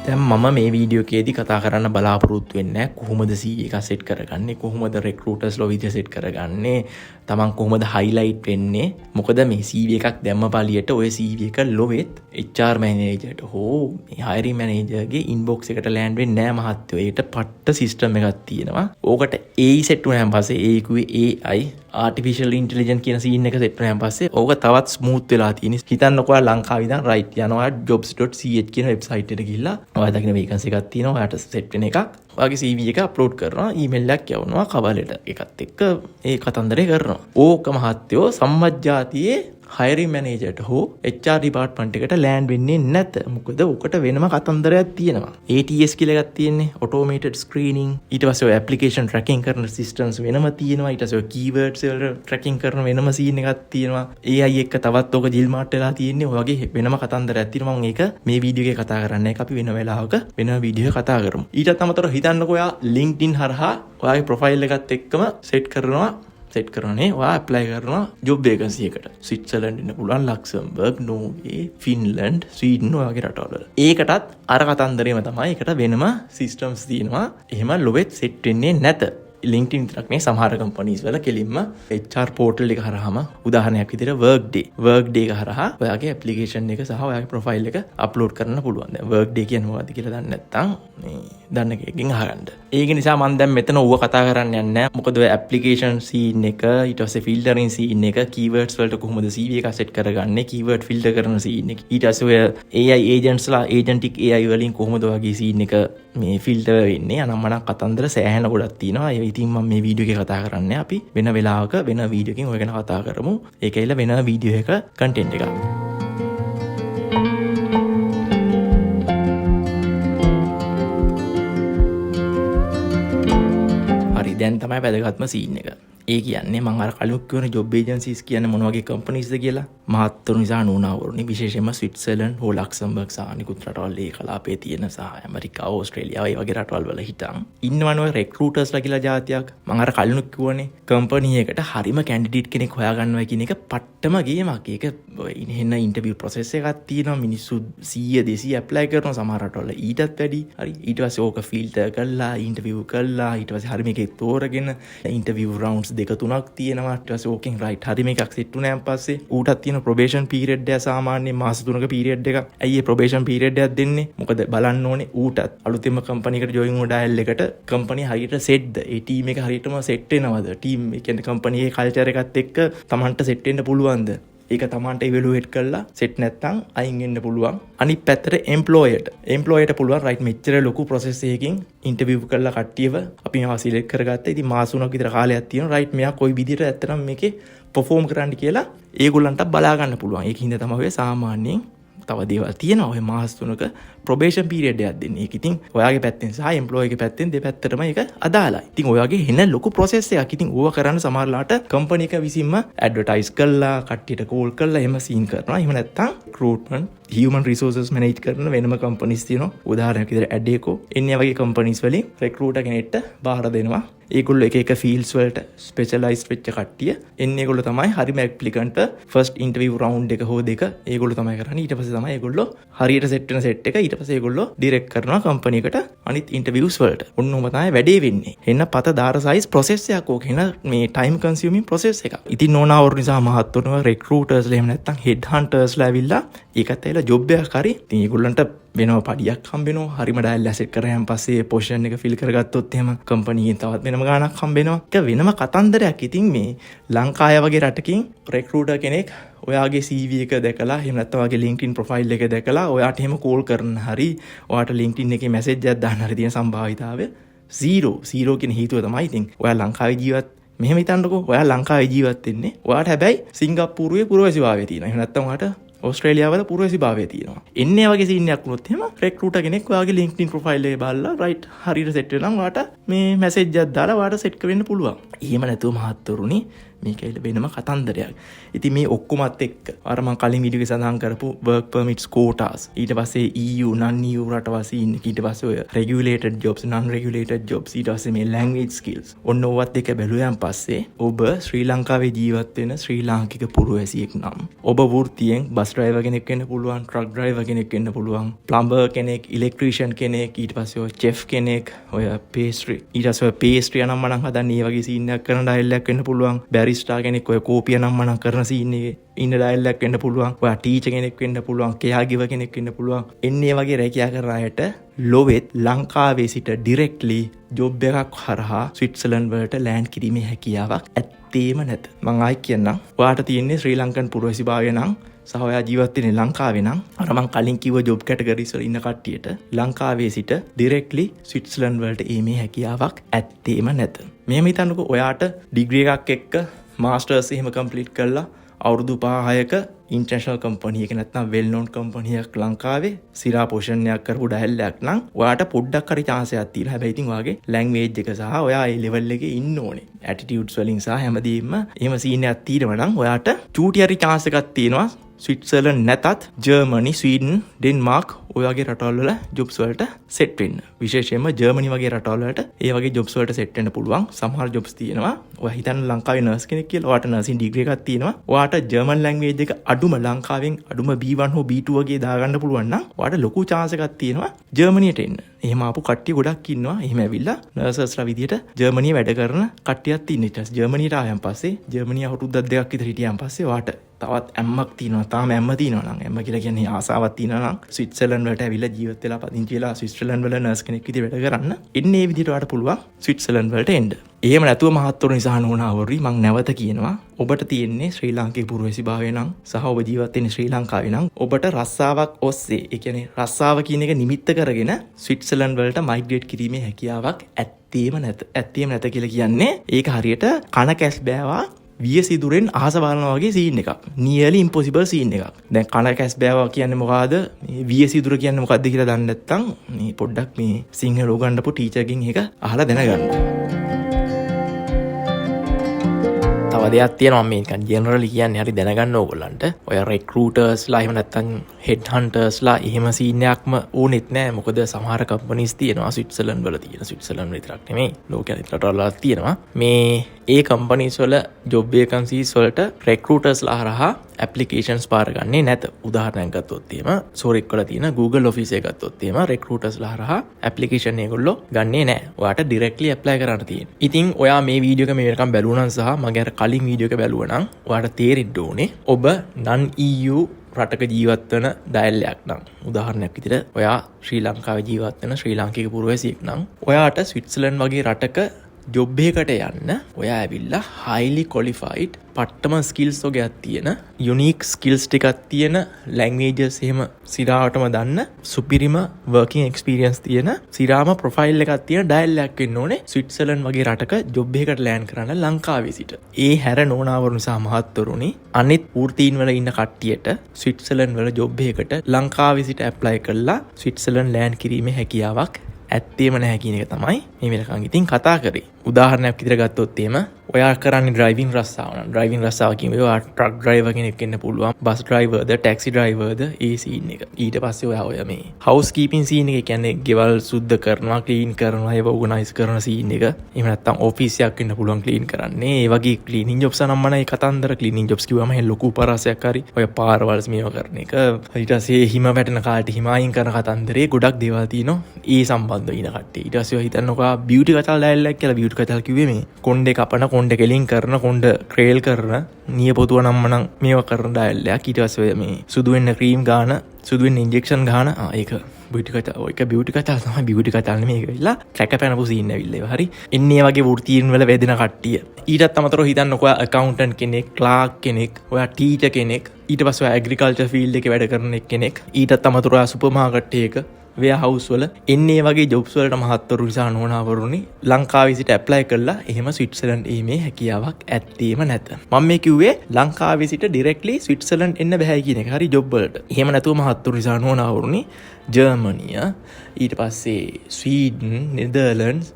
දැන් මම මේ වීඩියෝ එකේදී කතා කරන්න බලාපොරොත්තු වෙන්නේ කොහොමද CV එක සෙට් කරගන්නේ, කොහොමද recruiters විදිය සෙට් කරගන්නේ, තමන් කොහොමද highlight වෙන්නේ. මොකද මේ CV එකක් දැම්ම පළියට ඔය CV එක ලොවෙත් HR managerට හෝ hiring manager ගේ inbox එකට land වෙන්නේ නැහැ මහත්තයෝ. ඒකට පට්ට system එකක් තියෙනවා. ඕකට AI set වුණාන් පස්සේ AI කිව්වේ AI artificial intelligence කියන scene එක set වුණාන් පස්සේ ඕක තවත් smooth වෙලා තියෙනවා. හිතන්නකෝ ලංකාවේ ඉඳන් right යනවා jobs.ch කියන website එකට ගිහිල්ලා ඔයා දකින්න vacancy එකක් තියෙනවා. ඔයාට set වෙන එකක්. ඔයාගේ CV එක අප්ලෝඩ් කරනවා, ඊමේල් එකක් යවනවා, cover letter එකත් එක්ක ඒ කතන්දරේ කරනවා. ඕක මහත්තයෝ සම්මජ්ජාතියේ hiring managerට හෝ HR department එකට land වෙන්නේ නැත. මොකද ඔකට වෙනම කතන්දරයක් තියෙනවා. ATS කියලා එකක් තියෙන්නේ, automated screening. ඊට පස්සේ ඔය application tracking කරන systems වෙනම තියෙනවා. ඊට පස්සේ ඔය keywords වල tracking කරන වෙනම scene එකක් තියෙනවා. AI එක්ක තවත් ඔක ජිල් මාට් වෙලා තියෙන්නේ. ඔය වගේ වෙනම කතන්දරයක් තියෙනවා. මම ඒක මේ වීඩියෝ එකේ කතා කරන්නේ නැහැ. අපි වෙන වෙලාවක වෙන වීඩියෝ එකක් කතා කරමු. ඊටත් අමතරව හිතන්නකෝ ඔයා LinkedIn හරහා ඔයාගේ profile එකත් එක්කම set කරනනේ ඔයා apply කරනවා job vacancy එකට. ස්විට්සර්ලන්ඩ් ඉන්න පුළුවන්, ලක්සම්බර්ග්, නෝර්වේ, ෆින්ලන්ඩ්, ස්වීඩන් වගේ රටවල. ඒකටත් අර කතන්දරේම තමයි. ඒකට වෙනම systems තියෙනවා. එහෙම ලොවෙත් set වෙන්නේ නැත. LinkedIn විතරක් නේ, සමහර කම්පනීස් වල කෙලින්ම HR portal එක හරහාම උදාහරණයක් විදිහට workday එක හරහා ඔයාගේ application එක සහ ඔයාගේ profile එක upload කරන්න පුළුවන්. දැන් workday කියන්නේ මොකක්ද කියලා දන්නේ නැත්නම් මේ දන්න කෙනෙක්ගෙන් අහගන්න. ඒක නිසා මම දැන් මෙතන ඌව කතා කරන්න යන්නේ නැහැ. මොකද ඔය application scene එක, ඊට පස්සේ filtering scene එක, keywords වලට කොහොමද CV එක set කරගන්නේ, keyword filter කරන scene එක, ඊට පස්සේ ඔය AI agents ලා agentic AI වලින් කොහොමද ඔයගේ scene එක මේ filter වෙන්නේ, අනම්මනම් කතන්දර සෑහෙන ගොඩක් තියෙනවා. ඉතින් මම මේ වීඩියෝ එකේ කතා කරන්නේ අපි වෙන වෙලාවක වෙන වීඩියෝ එකකින් ඔය ගැන කතා කරමු. ඒක ඇවිල්ලා වෙන වීඩියෝ එක කන්ටෙන්ට් එකක්. හරි, දැන් තමයි වැදගත්ම සීන් එක. ඒ කියන්නේ මම අර කලින් කියන ජොබ් ඒජන්සිස් කියන්නේ මොන වගේ කම්පනීස්ද කියලා. මහත්තුරු නිසා නුණාවරුනි විශේෂයෙන්ම ස්විට්සර්ලන්ඩ් හෝ ලක්සම්බර්ග් සහ අනිකුත් රටවල් ඒ කලාපයේ තියෙන සහ ඇමරිකාව ඕස්ට්‍රේලියාව ඒ වගේ රටවල් වල හිටන් ඉන්නවනේ රෙක්රූටර්ස්ලා කියලා જાතියක්. මම අර කලින් කිව්වනේ කම්පැනි එකට හරිම කැන්ඩිඩේට් කෙනෙක් හොයාගන්නවා කියන එක පට්ටම ගේමක්. ඒක ඉන්න ඉන්ටර්විව් ප්‍රොසෙස් එකක් තියෙනවා. මිනිස්සු 100 200 ඇප්ලයි කරනවා සමහර රටවල ඊටත් වැඩි. හරි ඊට පස්සේ ඕක ෆිල්ටර් කරලා ඉන්ටර්විව් කරලා ඊට පස්සේ හරිම එකක් තෝරගෙන ඉන්ටර්විව් රවුන්ඩ්ස් 2-3ක් තියෙනවා. ඊට පස්සේ ඕකෙන් රයිට් හරිම එකක් සෙට් වුණාන් පස්සේ ඌටත් තියෙන ප්‍රොබේෂන් පීරියඩ් එක සාමාන්‍යයෙන් මාස 3ක පීරියඩ් එකක්. ඇයි මේ ප්‍රොබේෂන් පීරියඩ් එකක් දෙන්නේ? මොකද බලන්න ඕනේ ඌටත් අලුතෙන්ම කම්පැනි එකට ජොයින් වුණ ඩයල් එකට කම්පැනි හරියට සෙට්ද? ඒ ටීම් එක හරියටම සෙට් වෙනවද? ටීම් ඒ කියන්නේ කම්පැනි එකේ කල්චර් එකත් එක්ක Tamanට සෙට් වෙන්න පුළුවන්ද? ඒක Tamanට ඉවැලුවේට් කරලා සෙට් නැත්නම් අයින් වෙන්න පුළුවන්. අනිත් පැත්තට එම්ප්ලොයර්ට පුළුවන් රයිට් මෙච්චර ලොකු ප්‍රොසෙස් එකකින් ඉන්ටර්විව් කරලා කට්ටියව අපි මේවා සිලෙක්ට් කරගත්තා. ඉතින් මාස 3ක් විතර කාලයක් තියෙනවා. රයිට් මෙයා කොයි විදිහට ඇත්තටම මේකේ පර්ෆෝම් කරන්න කියලා ඒගොල්ලන්ට බලා ගන්න පුළුවන්. ඒකින්ද තමයි සාමාන්‍යයෙන් තව දේවල් තියෙනවා. ඔය මාස 3ක ප්‍රොබේෂන් පීරියඩ් එකක් දෙන්නේ. ඒක ඉතින් ඔයාගේ පැත්තෙන් සහ එම්ප්ලොයර්ගේ පැත්තෙන් දෙපැත්තටම ඒක අදාළයි. ඉතින් ඔයාගේ එන ලොකු ප්‍රොසෙස් එකක්. ඉතින් ඕවා කරන්න සමහරලාට කම්පැනි එක විසින්ම ඇඩ්වර්ටයිස් කරලා කට්ටියට කෝල් කරලා එහෙම සීන් කරනවා. එහෙම නැත්නම් රික්‍රූට්මන්ට් human resources manage කරන වෙනම කම්පැනිස් තියෙනවා. උදාහරණයක් විදිහට ඇඩේකෝ එන්නේ වගේ කම්පැනිස් වලින් රික්‍රූටර් කෙනෙක්ට බාර දෙනවා. ඒගොල්ලෝ එක එක ෆීල්ඩ්ස් වලට ස්පෙෂලායිස් වෙච්ච කට්ටිය එන්නේ. ඒගොල්ලෝ තමයි හරිම ඇප්ලිකන්ට් ෆස්ට් ඉන්ටර්විව් රවුන්ඩ් එක හෝ දෙක ඒගොල්ලෝ තමයි කරන්නේ. ඊට පස්සේ තමයි ඒගොල්ලෝ හරියට සෙට් වෙන සෙට් එක ඊට පස්සේ ඒගොල්ලෝ ඩිරෙක්ට් කරනවා කම්පැනි එකට අනිත් ඉන්ටර්විව්ස් වලට. ඔන්නෝම තමයි වැඩේ වෙන්නේ. එන්න පත දාර සයිස් ප්‍රොසෙස් එකක් ඕක. එන මේ ටයිම් කන්සියුමින් ප්‍රොසෙස් එකක්. ඉතින් ඕනවරු නිසා මහත්තුරුව රික්‍රූටර්ස්ලා එහෙම නැත්නම් හෙඩ් හන්ටර්ස්ලා ඇවිල්ලා ඒකත් ඇවිල්ලා ජොබ් එකක් හරි. ඉතින් ඒගොල්ලන්ට වෙනම පඩියක් හම්බෙනවා. හරිම ඩයල් ඇසෙට් කරාන් පස්සේ පොසිෂන් එක ෆිල් කරගත්තොත් එහෙම කම්පැනියෙන් තවත් වෙනම ගාණක් හම්බෙනවා. ඒක වෙනම කතන්දරයක්. ඉතින් මේ ලංකාව වගේ රටකින් රික්‍රූටර් කෙනෙක් ඔයාගේ CV එක දැකලා එහෙම නැත්නම් ඔයාගේ LinkedIn ප්‍රොෆයිල් එක දැකලා ඔයාට එහෙම කෝල් කරන්න හරි ඔයාට LinkedIn එකේ මැසේජ් එකක් දාන්න හරි තියෙන සම්භාවිතාවය 0 කියන හේතුව තමයි. ඉතින් ඔයා ලංකාවේ ජීවත් මෙහෙම හිතන්නකෝ. ඔයා ලංකාවේ ජීවත් වෙන්නේ. ඔයාට හැබැයි සිංගප්පූරුවේ පුරවැසිභාවය තියෙනවා. එහෙම නැත්නම් ඔයාට ඕස්ට්‍රේලියාවල පුරවැසිභාවය තියෙනවා. එන්නේ වගේ සීන් එකක් වුණොත් එහෙම රික්‍රූටර් කෙනෙක් ඔයාගේ LinkedIn ප්‍රොෆයිල් එක බලලා රයිට් හරියට සෙට් වෙනවා. ඔයාට මේ මැසේජ් එකක් දාලා ඔයාට සෙට් වෙන්න පුළුවන්. එහෙම නැතුව මහත්තුරුනි මේක වෙනම කතන්දරයක්. ඉතින් මේ ඔක්කොමත් එක්ක අර මම කලින් වීඩියෝ එකේ සඳහන් කරපු work permits quotas ඊට පස්සේ EU non EU රටවල් සීන් එක ඊට පස්සේ ඔය regulated jobs non regulated jobs ඊට පස්සේ මේ language skills ඔන්න ඔවත් එක බැලුවයන් පස්සේ ඔබ ශ්‍රී ලංකාවේ ජීවත් වෙන ශ්‍රී ලාංකික පුරවැසියෙක් නම් ඔබ වෘත්තියෙන් බස් ඩ්‍රයිවර් කෙනෙක් වෙන්න පුළුවන්, ට්‍රක් ඩ්‍රයිවර් කෙනෙක් වෙන්න පුළුවන්, ප්ලම්බර් කෙනෙක්, ඉලෙක්ට්‍රීෂියන් කෙනෙක්, ඊට පස්සේ ඔය chef කෙනෙක්, ඔය pastry ඊට පස්සේ ඔය pastry නම් මනම් හදන්නේ මේ වගේ සීන් එකක් කරන ඩයල් එකක් වෙන්න පුළුවන්. බැරිස්ටා කෙනෙක් ඔය කෝපිය නම් මනම් කරන සීන් එකේ ඉන්න ඩයල් එකක් වෙන්න පුළුවන්. ඔයා ටීචර් කෙනෙක් වෙන්න පුළුවන්, කෙයා ගිව කෙනෙක් වෙන්න පුළුවන්. එන්නේ වගේ රැකියා කරන අයට ලොවෙත් ලංකාවේ සිට ඩිරෙක්ට්ලි ජොබ් එකක් හරහා ස්විට්සර්ලන්ඩ් වලට ලෑන්ඩ් කිරීමේ හැකියාවක් ඇත්තේම නැත. මම ආයි කියන්නම්. ඔයාට තියෙන්නේ ශ්‍රී ලංකන් පුරවැසිභාවය නම් සහ ඔයා ජීවත් වෙන්නේ ලංකාවේ නම් අර මං කලින් කිව්ව ජොබ් කැටගරිස් වල ඉන්න කට්ටියට ලංකාවේ සිට ඩිරෙක්ට්ලි ස්විට්සර්ලන්ඩ් වලට ඒමේ හැකියාවක් ඇත්තේම නැත. මෙහෙම හිතන්නකෝ ඔයාට ඩිග්‍රී එකක් එක්ක මාස්ටර්ස් එහෙම කම්ප්ලීට් කරලා අවුරුදු 5-6ක ඉන්ටර්නැෂනල් කම්පැනි එක නැත්නම් වෙල් නෝන් කම්පැනි එකක් ලංකාවේ සිරා පෝෂණයක් කරපු ඩයල් එකක් නම් ඔයාට පොඩ්ඩක් හරි chance එකක් තියෙනවා. හැබැයි ඉතින් ඔයාගේ ලැන්ග්වේජ් එක සහ ඔයා ඒ ලෙවල් එකේ ඉන්න ඕනේ. ඇටිටියුඩ්ස් වලින් සහ හැමදේම එහෙම සීන් එකක් තියෙනවා නම් ඔයාට චූටි හරි chance එකක් තියෙනවා. ස්විට්සර්ලන්ඩ් නැතත් ජර්මනි, ස්වීඩන්, ඩෙන්මාර්ක් ඔය වගේ රටවල් වල ජොබ්ස් වලට සෙට් වෙන්න. විශේෂයෙන්ම ජර්මනි වගේ රටවල් වලට ඒ වගේ ජොබ්ස් වලට සෙට් වෙන්න පුළුවන්. සමහර ජොබ්ස් තියෙනවා. ඔයා හිතන්න ලංකාවේ නර්ස් කෙනෙක් කියලා ඔයාට නර්සින් ඩිග්‍රී එකක් තියෙනවා. ඔයාට ජර්මන් ලැන්ග්වේජ් එක අඩුම ලංකාවෙන් අඩුම B1 හෝ B2 වගේ දාගන්න පුළුවන් නම් ඔයාට ලොකු chance එකක් තියෙනවා ජර්මනියට එන්න. එහෙම ආපු කට්ටිය ගොඩක් ඉන්නවා. එහෙම ඇවිල්ලා නර්සස්ලා විදියට ජර්මනියේ වැඩ කරන කට්ටියක් ඉන්න. ඊට පස්සේ ජර්මනියට ආයන් පස්සේ ජර්මනිය අවුරුද්දක් දෙකක් විතර හිටියන් පස්සේ ඔයාට තවත් ඇම්මක් තියෙනවා. තාම ඇම්ම තියෙනවා නම් ඇම්ම කියලා කියන්නේ ආසාවක් තියෙනවා නම් ස්විට්සර්ලන්ඩ් වලට ඇවිල්ලා ජීවත් වෙලා පදිංචි වෙලා ස්විට්සර්ලන්ඩ් වල නර්ස් කෙනෙක් විදියට වැඩ කරන්න එන්නේ මේ විදියට ඔයාට පුළුවන් ස්විට්සර්ලන්ඩ් වලට එන්න. එහෙම නැතුව මහත්තුරු නිසා නෝනාවරුයි මං නැවත කියනවා ඔබට තියෙන්නේ ශ්‍රී ලාංකික පුරවැසිභාවය නම් සහ ඔබ ජීවත් වෙන්නේ ශ්‍රී ලංකාවේ නම් ඔබට රස්සාවක් ඔස්සේ ඒ කියන්නේ රස්සාව කියන එක නිමිත්ත කරගෙන ස්විට්සර්ලන්ඩ් වලට මයිග්‍රේට් කිරීමේ හැකියාවක් ඇත්තේම නැත කියලා කියන්නේ ඒක හරියට කන කැස් බෑවා වියසිදුරෙන් අහස බලනවා වගේ සීන් එකක්. නියර්ලි ඉම්පොසිබල් සීන් එකක්. දැන් කන කැස් බෑවා කියන්නේ මොකද්ද? මේ වියසිදුර කියන්නේ මොකද්ද කියලා දන්නේ නැත්නම් මේ පොඩ්ඩක් මේ සිංහල උගන්වපු ටීචර්ගෙන් එක අහලා දැනගන්න. තව දෙයක් තියෙනවා මම මේක ජෙනරලි කියන්නේ හරි දැනගන්න ඕගොල්ලන්ට. ඔය recruitersලා එහෙම නැත්නම් headhuntersලා එහෙම සීන් එකක්ම ඕනෙත් නෑ. මොකද සමහර companies තියෙනවා ස්විට්සර්ලන්ඩ් වල තියෙන. ස්විට්සර්ලන්ඩ් විතරක් නෙමෙයි ලෝකෙ අනිත් රටවල් වල තියෙනවා. මේ ඒ companies වල job vacancies වලට recruitersලා හරහා applications පාර ගන්නේ නැත. උදාහරණයක් ගත්තොත් එහෙම සෝරික් වල තියෙන Google office එක ගත්තොත් එහෙම recruitersලා හරහා application ඒගොල්ලෝ ගන්නේ නැහැ. ඔයාට directly apply කරන්න තියෙනවා. ඉතින් ඔයා මේ වීඩියෝ එක මේ වෙනකම් බැලුවා නම් සහ මගේ අර කලින් වීඩියෝ එක බැලුවා නම් ඔයාට තේරෙන්න ඕනේ ඔබ non EU රටක ජීවත් වෙන ඩයල්ලයක් නම් උදාහරණයක් විදිහට ඔයා ශ්‍රී ලංකාවේ ජීවත් වෙන ශ්‍රී ලාංකික පුරවැසියෙක් නම් ඔයාට ස්විට්සර්ලන්ඩ් වගේ රටක ජොබ් එකකට යන්න ඔයා ඇවිල්ලා highly qualified පට්ටම ස්කිල්ස් වගේක් තියෙන යුනික් ස්කිල්ස් ටිකක් තියෙන ලැන්ග්වේජස් එහෙම සිරාවටම දන්න සුපිරිම වර්කින් එක්ස්පීරියන්ස් තියෙන සිරාම ප්‍රොෆයිල් එකක් තියෙන ඩයල්ලයක් වෙන්න ඕනේ ස්විට්සර්ලන්ඩ් වගේ රටක ජොබ් එකකට ලෑන්ඩ් කරන්න ලංකාවේ සිට. ඒ හැර නෝනාවරුන් සහ මහත්වරුනි අනිත් වෘත්තීන් වල ඉන්න කට්ටියට ස්විට්සර්ලන්ඩ් වල ජොබ් එකකට ලංකාවේ සිට ඇප්ලයි කරලා ස්විට්සර්ලන්ඩ් ලෑන්ඩ් කිරීමේ හැකියාවක් ඇත්තේම නැහැ කියන එක තමයි මේ වෙනකන් ඉතින් කතා කරේ. උදාහරණයක් විදිහට ගත්තොත් එහෙම ඔයා කරන්නේ ඩ්‍රයිවිං රස්සාව නම් ඩ්‍රයිවිං රස්සාව කියන්නේ ඔයා ට්‍රක් ඩ්‍රයිවර් කෙනෙක් වෙන්න පුළුවන්, බස් ඩ්‍රයිවර්ද, ටැක්සි ඩ්‍රයිවර්ද ඒ සීන් එක. ඊට පස්සේ ඔයා මේ හවුස් කීපින් සීන් එක කියන්නේ ගෙවල් සුද්ධ කරනවා, ක්ලීන් කරනවා, ඒව ඕගනයිස් කරන සීන් එක. එහෙම නැත්නම් ඔෆිස් එකක් වෙන්න පුළුවන් ක්ලීන් කරන්නේ. ඒ වගේ ක්ලීනින් ජොබ්ස් නම් මම ඒ කතන්දර ක්ලීනින් ජොබ්ස් කිව්වම එහෙ ලොකු පරාසයක් හරි ඔය පාරවල්ස් මේව කරන එක. ඊට පස්සේ හිම වැටෙන කාලට හිමායින් කරන කතන්දරේ ගොඩක් දේවල් තියෙනවා. ඒ සම්බන්ධව ඉන කට්ටිය. ඊට පස්සේ ඔය හිතන්නකෝ බියුටි කතාල් ඩයල්ලක් කියලා බියුටි කතාල් කිව්වේ මේ කොණ්ඩේ කපන, කොණ්ඩේ කෙලින් කරන, කොණ්ඩ ක්‍රේල් කරන, නියපොතුව නම්මනම් මේව කරන ඩයල්ලයක්. ඊට පස්සේ මේ සුදු වෙන්න ක්‍රීම් ගාන, සුදු වෙන්න ඉන්ජෙක්ෂන් ගාන. ඒක බියුටි කතාව. ඔයක බියුටි කතාව තමයි. බියුටි කතාව නෙමෙයි ඒක වෙලා කැකපැනපු සීන් ඇවිල්ලා ඒවා හරි. එන්නේ වගේ වෘත්තීන් වල වැදෙන කට්ටිය. ඊටත් අමතරව හිතන්නකෝ ඔයා accountant කෙනෙක්, clerk කෙනෙක්, ඔයා teacher කෙනෙක්, ඊට පස්සේ ඔයා agriculture field එකේ වැඩ කරන කෙනෙක්, ඊටත් අමතරව ඔයා සුපර් මාකට් එකක වෙයා හවුස් වල එන්නේ වගේ ජොබ්ස් වලට මහත්වරු නිසා නෝනාවරුනි ලංකාවේ සිට ඇප්ලයි කළා. එහෙම ස්විට්සර්ලන්ඩ් ඒමේ හැකියාවක් ඇත්තේම නැත. මම මේ කිව්වේ ලංකාවේ සිට ඩිරෙක්ට්ලි ස්විට්සර්ලන්ඩ් එන්න බෑ කියන එක. හරි ජොබ් වලට. එහෙම නැතුව මහත්වරු නිසා නෝනාවරුනි ජර්මනිය, ඊට පස්සේ ස්වීඩන්, නෙදර්ලන්ඩ්ස්,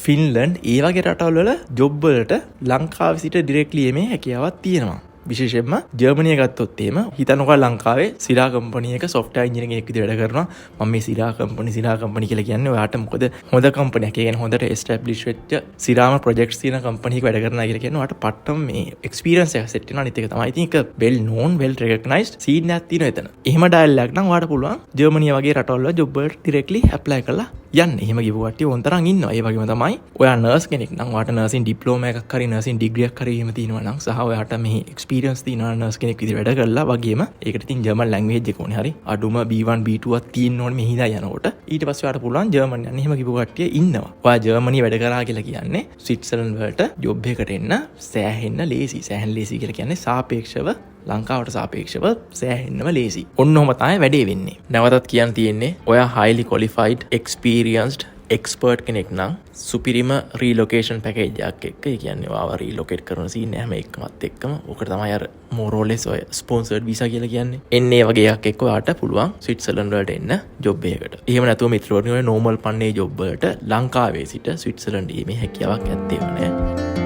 ෆින්ලන්ඩ් ඒ වගේ රටවල් වල ජොබ් වලට ලංකාවේ සිට ඩිරෙක්ට්ලි එමේ හැකියාවක් තියෙනවා. විශේෂයෙන්ම ජර්මනිය ගත්තොත් එහෙම හිතන්නකෝ ලංකාවේ සිරා කම්පැනි එක software engineering එකක් විදිහට වැඩ කරනවා. මම මේ සිරා කම්පැනි කියලා කියන්නේ ඔයාට මොකද හොඳ කම්පැනි එකක්. ඒ කියන්නේ හොඳට established වෙච්ච සිරාම projects තියෙන කම්පැනි එකක වැඩ කරනවා කියලා කියන්නේ ඔයාට පට්ටම මේ experience එක set වෙනවා. අනිත් එක තමයි ඉතින් ඒක well known, well recognized scene එකක් තියෙනවා එතන. එහෙම dialog නම් ඔයාට පුළුවන් ජර්මනිය වගේ රටවල් වල job වලට directly apply කරලා යන්න. එහෙම ගිහුව කට්ටිය වොන්තරන් ඉන්නවා. ඒ වගේම තමයි ඔයා නර්ස් කෙනෙක් නම් ඔයාට නර්සින් ඩිප්ලෝමා එකක් හරි නර්සින් ඩිග්‍රී එකක් හරි එහෙම තියෙනවා නම් සහ ඔයාට මේ එක්ස්පීරියන්ස් තියෙනවා නර්ස් කෙනෙක් විදිහට වැඩ කරලා වගේම ඒකට ඉතින් ජර්මන් ලැන්ග්වේජ් එක ඕනේ. හරි අඩුම B1 B2 ක් තියෙන්න ඕනේ මේ හිඳා යනකොට. ඊට පස්සේ ඔයාට පුළුවන් ජර්මන් යන්න. එහෙම ගිහුව කට්ටිය ඉන්නවා. ඔයා ජර්මනිය වැඩ කරා කියලා කියන්නේ ස්විට්සර්ලන්ඩ් වලට ජොබ් එකකට එන්න සෑහෙන්න ලේසි. සෑහෙන්න ලේසි කියලා කියන්නේ සාපේක්ෂව ලංකාවට සාපේක්ෂව සෑහෙන්නම ලේසි. ඔන්න ඔහම තමයි වැඩේ වෙන්නේ. නැවතත් කියන්න තියෙන්නේ ඔයා highly qualified, experienced, expert කෙනෙක් නම් සුපිරිම රීලොකේෂන් පැකේජ් එකක් එක්ක, ඒ කියන්නේ ඔයාව රීලොකේට් කරන සීන් හැම එකමත් එක්කම ඔකට තමයි අර more or less ඔය ස්පොන්සර්ඩ් වීසා කියලා කියන්නේ. එන්නේ වගේ එකක් එක්ක ඔයාට පුළුවන් ස්විට්සර්ලන්ඩ් වලට එන්න ජොබ් එකකට. එහෙම නැතුව මිත්‍රවරුනි ඔය normal පන්නේ ජොබ් වලට ලංකාවේ සිට ස්විට්සර්ලන්ඩ් මේ හැකියාවක් ඇත්තේම නෑ.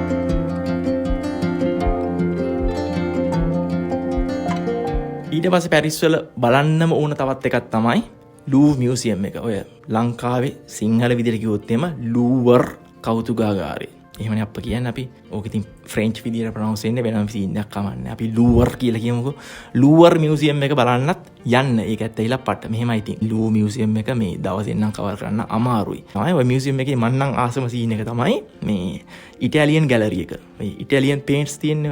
ඊට පස්සේ පැරිස් වල බලන්නම ඕන තවත් එකක් තමයි ලූවර් මියුසියම් එක. ඔය ලංකාවේ සිංහල විදිහට කිව්වොත් එහෙම ලූවර් කෞතුකාගාරය. එහෙමනේ අප්පා කියන්නේ අපි. ඕක ඉතින් ෆ්‍රෙන්ච් විදිහට ප්‍රොනවුන්ස් වෙන්නේ වෙනම සීන් එකක් කමන්නේ. අපි ලූවර් කියලා කියමුකෝ. ලූවර් මියුසියම් එක බලන්නත් යන්න. ඒක ඇත්තයිලා පට. මෙහෙමයි ඉතින්. ලූවර් මියුසියම් එක මේ දවසෙන් නම් කවර් කරන්න අමාරුයි. තමයි ඔය මියුසියම් එකේ මම නම් ආසම සීන් එක තමයි මේ ඉටාලියන් ගැලරි එක. මේ ඉටාලියන් පේන්ට්ස් තියෙන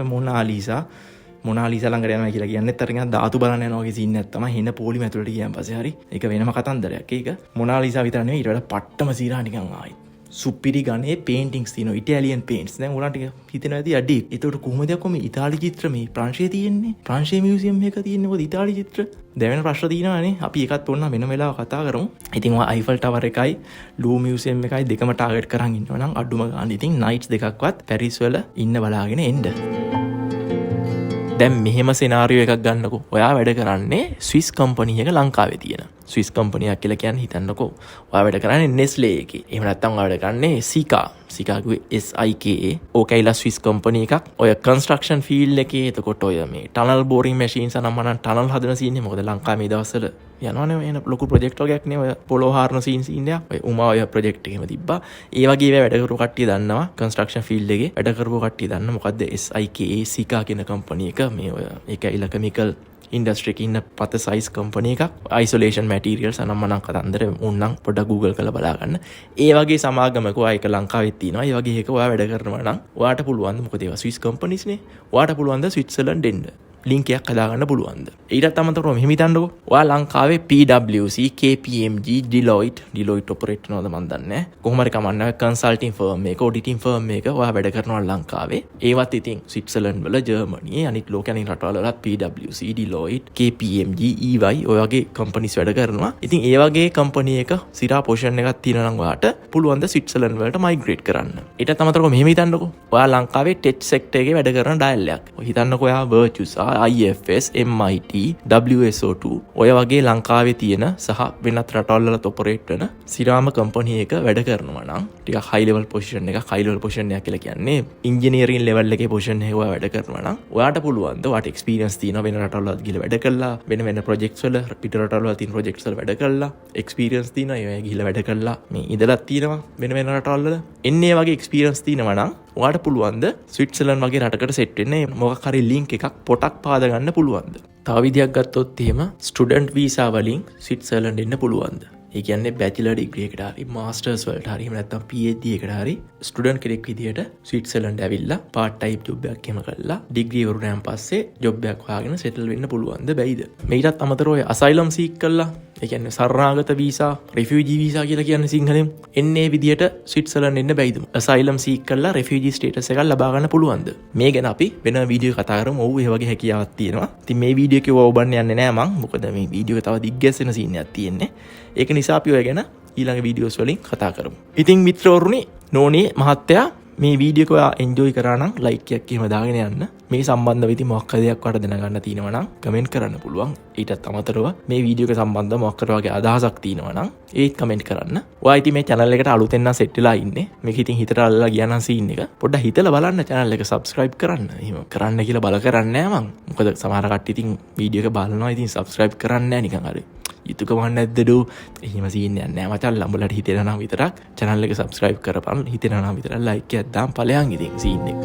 මොනාලිසා ළඟට යනවා කියලා කියන්නේ තරගෙන ධාතු බලන්න යනවා වගේ සීන් එකක් තමයි. හෙන පොලිම ඇතුළට ගියන් පස්සේ හරි ඒක වෙනම කතන්දරයක්. ඒක මොනාලිසා විතර නෙවෙයි ඊට වඩා පට්ටම සීරා නිකන් ආයි සුපිරි ගණේ පේන්ටිංස් තියෙනවා. ඉටාලියන් පේන්ට්ස්. දැන් උනාට හිතෙනවා ඇති අඩි. ඒකට කොහොමද කොහොම ඉතාලි චිත්‍ර මේ ප්‍රංශයේ තියෙන්නේ? ප්‍රංශයේ මියුසියම් එක තියෙන්නේ මොකද ඉතාලි චිත්‍ර? දැවෙන ප්‍රශ්න තියෙනවානේ. අපි ඒකත් ඕන වෙන වෙලාවක කතා කරමු. ඉතින් ඔය අයිෆල් ටවර් එකයි ලූවර් මියුසියම් එකයි දෙකම ටාගට් කරන් ඉන්නවා නම් අඩුම ගානේ ඉතින් නයිට්ස් දෙකක්වත් පැරිස් වල ඉන්න බලාගෙන එන්න. දැන් මෙහෙම සෙනාරියෝ එකක් ගන්නකෝ. ඔයා වැඩ කරන්නේ ස්විස් කම්පැනි එක ලංකාවේ තියෙන. ස්විස් කම්පනියක් කියලා කියන්නේ හිතන්නකෝ ඔයා වැඩ කරන්නේ Nestle එකේ. එහෙම නැත්නම් ඔයා වැඩ කරන්නේ Sika. Sikaගේ SIKA. ඕකයිලා ස්විස් කම්පනි එකක්. ඔය කන්ස්ට්‍රක්ෂන් ෆීල්ඩ් එකේ එතකොට ඔය මේ ටනල් බෝරින් මැෂින්ස් අනම්මනම් ටනල් හදන සීන් එක. මොකද ලංකාවේ මේ දවස්වල යනවනේ එන ලොකු ප්‍රොජෙක්ට් වගේක් නේ ඔය පොලෝ හාරන සීන් එකක්. ඔය උමා ඔය ප්‍රොජෙක්ට් එකෙම තිබ්බා. ඒ වගේ ඒවා වැඩ කරපු කට්ටිය දන්නවා කන්ස්ට්‍රක්ෂන් ෆීල්ඩ් එකේ වැඩ කරපු කට්ටිය දන්න මොකද්ද SIKA Sika කියන කම්පනි එක. මේ ඔය ඒකයිලා කෙමිකල් ඉන්ඩස්ට්‍රි එකේ ඉන්න පත සයිස් කම්පනි එකක්. අයිසොලේෂන් මැටීරියල්ස් අනම්මනම් කතන්දර උන්නම් පොඩ්ඩක් Google කරලා බලා ගන්න. ඒ වගේ සමාගමක ඔය එක ලංකාවෙත් තියෙනවා. ඒ වගේ එක ඔයා වැඩ කරනවා නම් ඔයාට පුළුවන් මොකද ඒවා ස්විස් කම්පනීස් නේ. ඔයාට පුළුවන් ද ස්විට්සර්ලන්ඩ් එන්න. ලින්ක් එකක් හදාගන්න පුළුවන්ද? ඊටත් අමතරව මෙහෙම හිතන්නකෝ. ඔයා ලංකාවේ PwC, KPMG, Deloitte ඔපරේට් කරනවද මන් දන්නේ නැහැ. කොහොම හරි කමන්න කන්සල්ටින් ෆර්ම් එක, ඔඩිටින් ෆර්ම් එක ඔයා වැඩ කරනවා ලංකාවේ. ඒවත් ඉතින් ස්විට්සර්ලන්ඩ් වල, ජර්මනියේ අනිත් ලෝකයන් රටවල වලත් PwC, Deloitte, KPMG, EY ඔය වගේ කම්පනීස් වැඩ කරනවා. ඉතින් ඒ වගේ කම්පනි එක සිරා පොසිෂන් එකක් තියෙනවා නම් ඔයාට පුළුවන් ද ස්විට්සර්ලන්ඩ් වලට මයිග්‍රේට් කරන්න. ඊටත් අමතරව මෙහෙම හිතන්නකෝ. ඔයා ලංකාවේ ටෙක් සෙක්ටර් එකේ වැඩ කරන ඩයල් එකක්. හිතන්නකෝ ඔයා Virtus IFS, MIT, WSO2 ඔය වගේ ලංකාවේ තියෙන සහ වෙනත් රටවල්වලත් ඔපරේට් වෙන සිරාම කම්පනි එක වැඩ කරනවා නම් ටිකක් හයි ලෙවල් පොසිෂන් එකක්. හයි ලෙවල් පොසිෂන් එකක් කියලා කියන්නේ ඉන්ජිනියරින් ලෙවල් එකේ පොසිෂන් එකක ඔයා වැඩ කරනවා නම් ඔයාට පුළුවන් ද ඔයාට එක්ස්පීරියන්ස් තියෙනවා වෙන රටවල්වලත් ගිහලා වැඩ කළා, වෙන ප්‍රොජෙක්ට්ස් වල පිට රටවල තියෙන ප්‍රොජෙක්ට්ස් වල වැඩ කළා, එක්ස්පීරියන්ස් තියෙනවා ඒ ගිහලා වැඩ කළා, මේ ඉඳලා තියෙනවා වෙන රටවල් වල. එන්නේ වගේ එක්ස්පීරියන්ස් තියෙනවා නම් ඔයාට පුළුවන් ද ස්විට්සර්ලන්ඩ් වගේ රටකට සෙට් වෙන්න මොකක් හරි ලින්ක් එකක් පොටක් පාද ගන්න පුළුවන්ද? තව විදියක් ගත්තොත් එහෙම ස්ටුඩන්ට් වීසා වලින් ස්විට්සර්ලන්ඩ් එන්න පුළුවන්ද? ඒ කියන්නේ බැචලර් ඩිග්‍රී එකට හරි මාස්ටර්ස් වලට හරි එහෙම නැත්නම් PhD එකට හරි ස්ටුඩන්ට් කෙනෙක් විදියට ස්විට්සර්ලන්ඩ් ඇවිල්ලා පාර්ට් ටයිම් ජොබ් එකක් එහෙම කරලා ඩිග්‍රී වරුණාන් පස්සේ ජොබ් එකක් හොයාගෙන සෙටල් වෙන්න පුළුවන්ද බැයිද? මේකටත් අමතරව ඔය අසයිලම් සීක් කළා ඒ කියන්නේ සරණාගත වීසා, රිෆියුජි වීසා කියලා කියන්නේ සිංහලෙන්. එන්නේ විදියට ස්විට්සර්ලන්ඩ් එන්න බැයිද? අසයිලම් සීක් කරලා රිෆියුජි ස්ටේටස් එකක් ලබා ගන්න පුළුවන්ද? මේ ගැන අපි වෙන වීඩියෝ කතා කරමු. ඔව් ඒ වගේ හැකියාවක් තියෙනවා. ඉතින් මේ වීඩියෝ එකේ ඔබ යන්නේ නැහැ මං. මොකද මේ වීඩියෝ එක තව දිග්ගැස්සෙන සීන් එකක් තියෙන්නේ. ඒක නිසා අපි ඔය ගැන ඊළඟ වීඩියෝස් වලින් කතා කරමු. ඉතින් මිත්‍රවරුනි, නෝනේ මහත්තයා මේ වීඩියෝ එක ඔයා එන්ජොයි කරා නම් ලයික් එකක් එහෙම දාගෙන යන්න. මේ සම්බන්ධව ඉතින් මොකක් හරි දෙයක් වට දැනගන්න තියෙනවා නම් කමෙන්ට් කරන්න පුළුවන්. ඊටත් අමතරව මේ වීඩියෝ එක සම්බන්ධව මොකක් හරි වගේ අදහසක් තියෙනවා නම් ඒත් කමෙන්ට් කරන්න. ඔයා ඉතින් මේ channel එකට අලුතෙන් නම් සෙට් වෙලා ඉන්නේ. මේක ඉතින් හිතට අල්ලලා ගියා නම් සීන් එක. පොඩ්ඩක් හිතලා බලන්න channel එක subscribe කරන්න. එහෙම කරන්න කියලා බල කරන්නේ නැහැ මං. මොකද සමහර කට්ටිය ඉතින් වීඩියෝ එක බලනවා ඉතින් subscribe කරන්නේ නැහැ නිකන් හරි. යුතුකමක් නැද්දඩු එහෙම සීන් එකක් නෑ මචං. ලම්බලට හිතෙනවා නම් විතරක් channel එක subscribe කරපන්. හිතෙනවා නම් විතරක් like එකක් දාන්න ඵලයන් ඉතින් සීන් එක.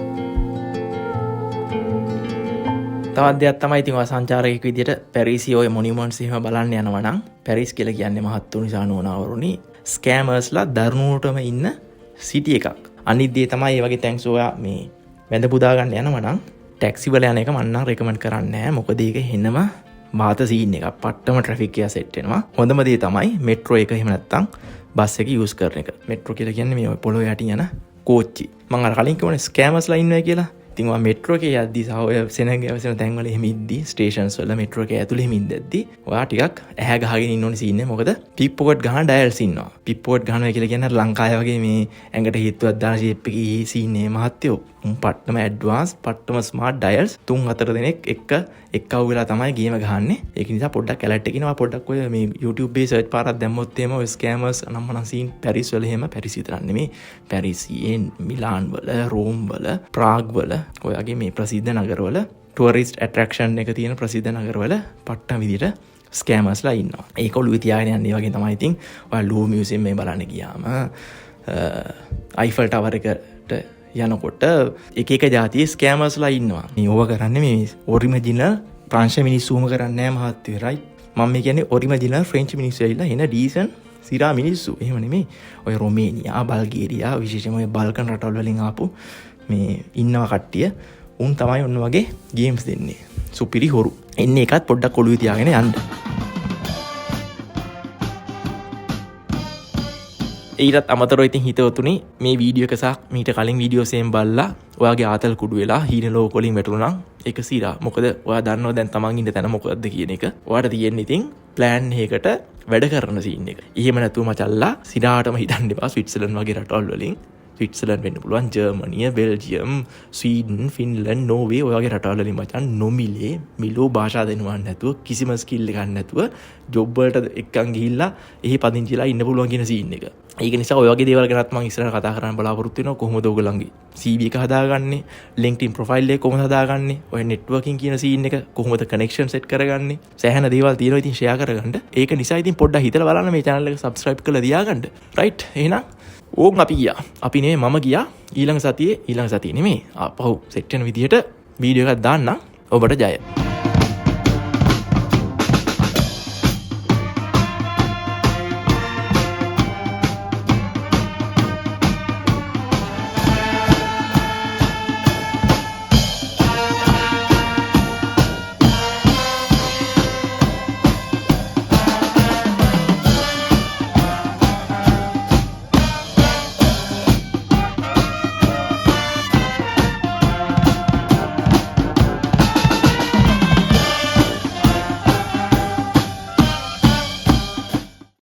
තවත් දෙයක් තමයි ඉතින් ඔය සංචාරකයෙක් විදියට පැරිසි ඔය මොනියුමන්ට්ස් එහෙම බලන්න යනවා නම් පැරිස් කියලා කියන්නේ මහත්තුනි සානුවනවරුනි ස්කෑමර්ස්ලා දරුණුවටම ඉන්න සිටි එකක්. අනිත් දේ තමයි මේ වගේ තැන්ක්ස් ඔයා මේ වැඳ පුදා ගන්න යනවා නම් ටැක්සි වල යන එක මම නම් රෙකමන්ඩ් කරන්නේ නැහැ. මොකද ඒක හෙනම මාත සීන් එකක්. පට්ටම ට්‍රැෆික් එක සෙට් වෙනවා. හොඳම දේ තමයි මෙට්‍රෝ එක එහෙම නැත්නම් බස් එක යූස් කරන එක. මෙට්‍රෝ කියලා කියන්නේ මේ පොළොව යටින් යන කෝච්චි. මම අර කලින් කිව්වනේ ස්කෑමර්ස්ලා ඉන්නවා කියලා. ඉතින් ඔයා මෙට්‍රෝ එකේ යද්දි සහ ඔය සෙනග යවසන තැන් වල එහෙම ඉද්දි ස්ටේෂන්ස් වල මෙට්‍රෝ එකේ ඇතුලේ එහෙම ඉඳද්දි ඔයා ටිකක් ඇහැ ගහගෙන ඉන්න ඕනේ සීන් එක. මොකද පික් පොකට් ගහන ඩයල්ස් ඉන්නවා. පික් පොකට් ගහනවා කියලා කියන්නේ ලංකාවේ වගේ මේ ඇඟට හේතුවක් දාන ෂේප් එකේ සීන් එක මහත්තයෝ. පට්ටම ඇඩ්වාන්ස් පට්ටම ස්මාර්ට් ඩයල්ස් 3-4 දෙනෙක් එක්කව වෙලා තමයි ගේම ගහන්නේ. ඒක නිසා පොඩ්ඩක් ඇලර්ට් එකකිනවා. පොඩ්ඩක් ඔය මේ YouTube එකේ සර්ච් පාරක් දැම්මොත් එහෙම ඔය ස්කෑමර්ස් අනම්මනම් සීන් පැරිස් වල එහෙම පැරිස් විතරක් නෙමෙයි පැරිසියේ මිලාන් වල රෝම් වල ප්‍රාග් වල ඔයගේ මේ ප්‍රසිද්ධ නගරවල ටුවරිස්ට් ඇට්‍රැක්ෂන් එක තියෙන ප්‍රසිද්ධ නගරවල පට්ටම විදිහට ස්කෑමර්ස්ලා ඉන්නවා. ඒක ඔළුවේ තියාගෙන යන්නේ වගේ තමයි. ඉතින් ඔය ලූවර් මියුසියම් එක බලන්න ගියාම අයිෆල් ටවර් එකට යනකොට එක ජාතියේ ස්කෑමර්ස්ලා ඉන්නවා. මේ ඕව කරන්නේ මේ ඔරිජිනල් ප්‍රංශ මිනිස්සුම කරන්නේ නැහැ මහත්තයෝ. රයිට්. මම මේ කියන්නේ ඔරිජිනල් ෆ්‍රෙන්ච් මිනිස්සු ඇවිල්ලා එන ඩීසන්ට් සිරා මිනිස්සු. එහෙම නෙමෙයි. ඔය රොමේනියා, බල්ගේරියා විශේෂයෙන්ම ඔය බල්කන් රටවල් වලින් ආපු මේ ඉන්නවා කට්ටිය. උන් තමයි ඔන්න වගේ ගේම්ස් දෙන්නේ. සුපිරි හොරු. එන්නේ එකත් පොඩ්ඩක් ඔළුවේ තියාගෙන යන්න. ඊටත් අමතරව ඉතින් හිතවතුනි මේ වීඩියෝ එක සහ මීට කලින් වීඩියෝස් එකෙන් බලලා ඔයාගේ ආතල් කුඩු වෙලා හීන ලෝක වලින් වැටුණා නම් ඒක සිරා. මොකද ඔයා දන්නවා දැන් තමන් ඉන්න තැන මොකද්ද කියන එක. ඔයාට තියෙන්නේ ඉතින් ප්ලෑන් එකකට වැඩ කරන සීන් එක. එහෙම නැතුව මචල්ලා සිරාටම හිතන්න එපා ස්විට්සර්ලන්ඩ් වගේ රටවල් වලින් ස්විට්සර්ලන්ඩ් වෙන්න පුළුවන්, ජර්මනිය, බෙල්ජියම්, ස්වීඩන්, ෆින්ලන්ඩ්, නෝර්වේ ඔය වගේ රටවල් වලින් මචං නොමිලේ මිලෝ භාෂා දැනුමක් නැතුව කිසිම ස්කිල් එකක් නැතුව ජොබ් වලට එක්කන් ගිහිල්ලා එහි පදිංචිලා ඉන්න පුළුවන් කියන සීන් එක. ඒක නිසා ඔය වගේ දේවල් ගැනත් මම ඉස්සරහට කතා කරන්න බලාපොරොත්තු වෙනවා. කොහොමද ඔයගොල්ලන්ගේ CV එක හදාගන්නේ, LinkedIn profile එක කොහොමද හදාගන්නේ, ඔය networking කියන සීන් එක කොහොමද connection set කරගන්නේ, සෑහෙන දේවල් තියෙනවා. ඉතින් share කරගන්න. ඒක නිසා ඉතින් පොඩ්ඩක් හිතලා බලන්න මේ channel එක subscribe කරලා තියාගන්න. right එහෙනම් ඕන් අපි ගියා. අපි නෙමෙයි මම ගියා. ඊළඟ සතියේ නෙමෙයි. ආපහු set වෙන විදිහට වීඩියෝ එකක් දාන්නම්. ඔබට ජය.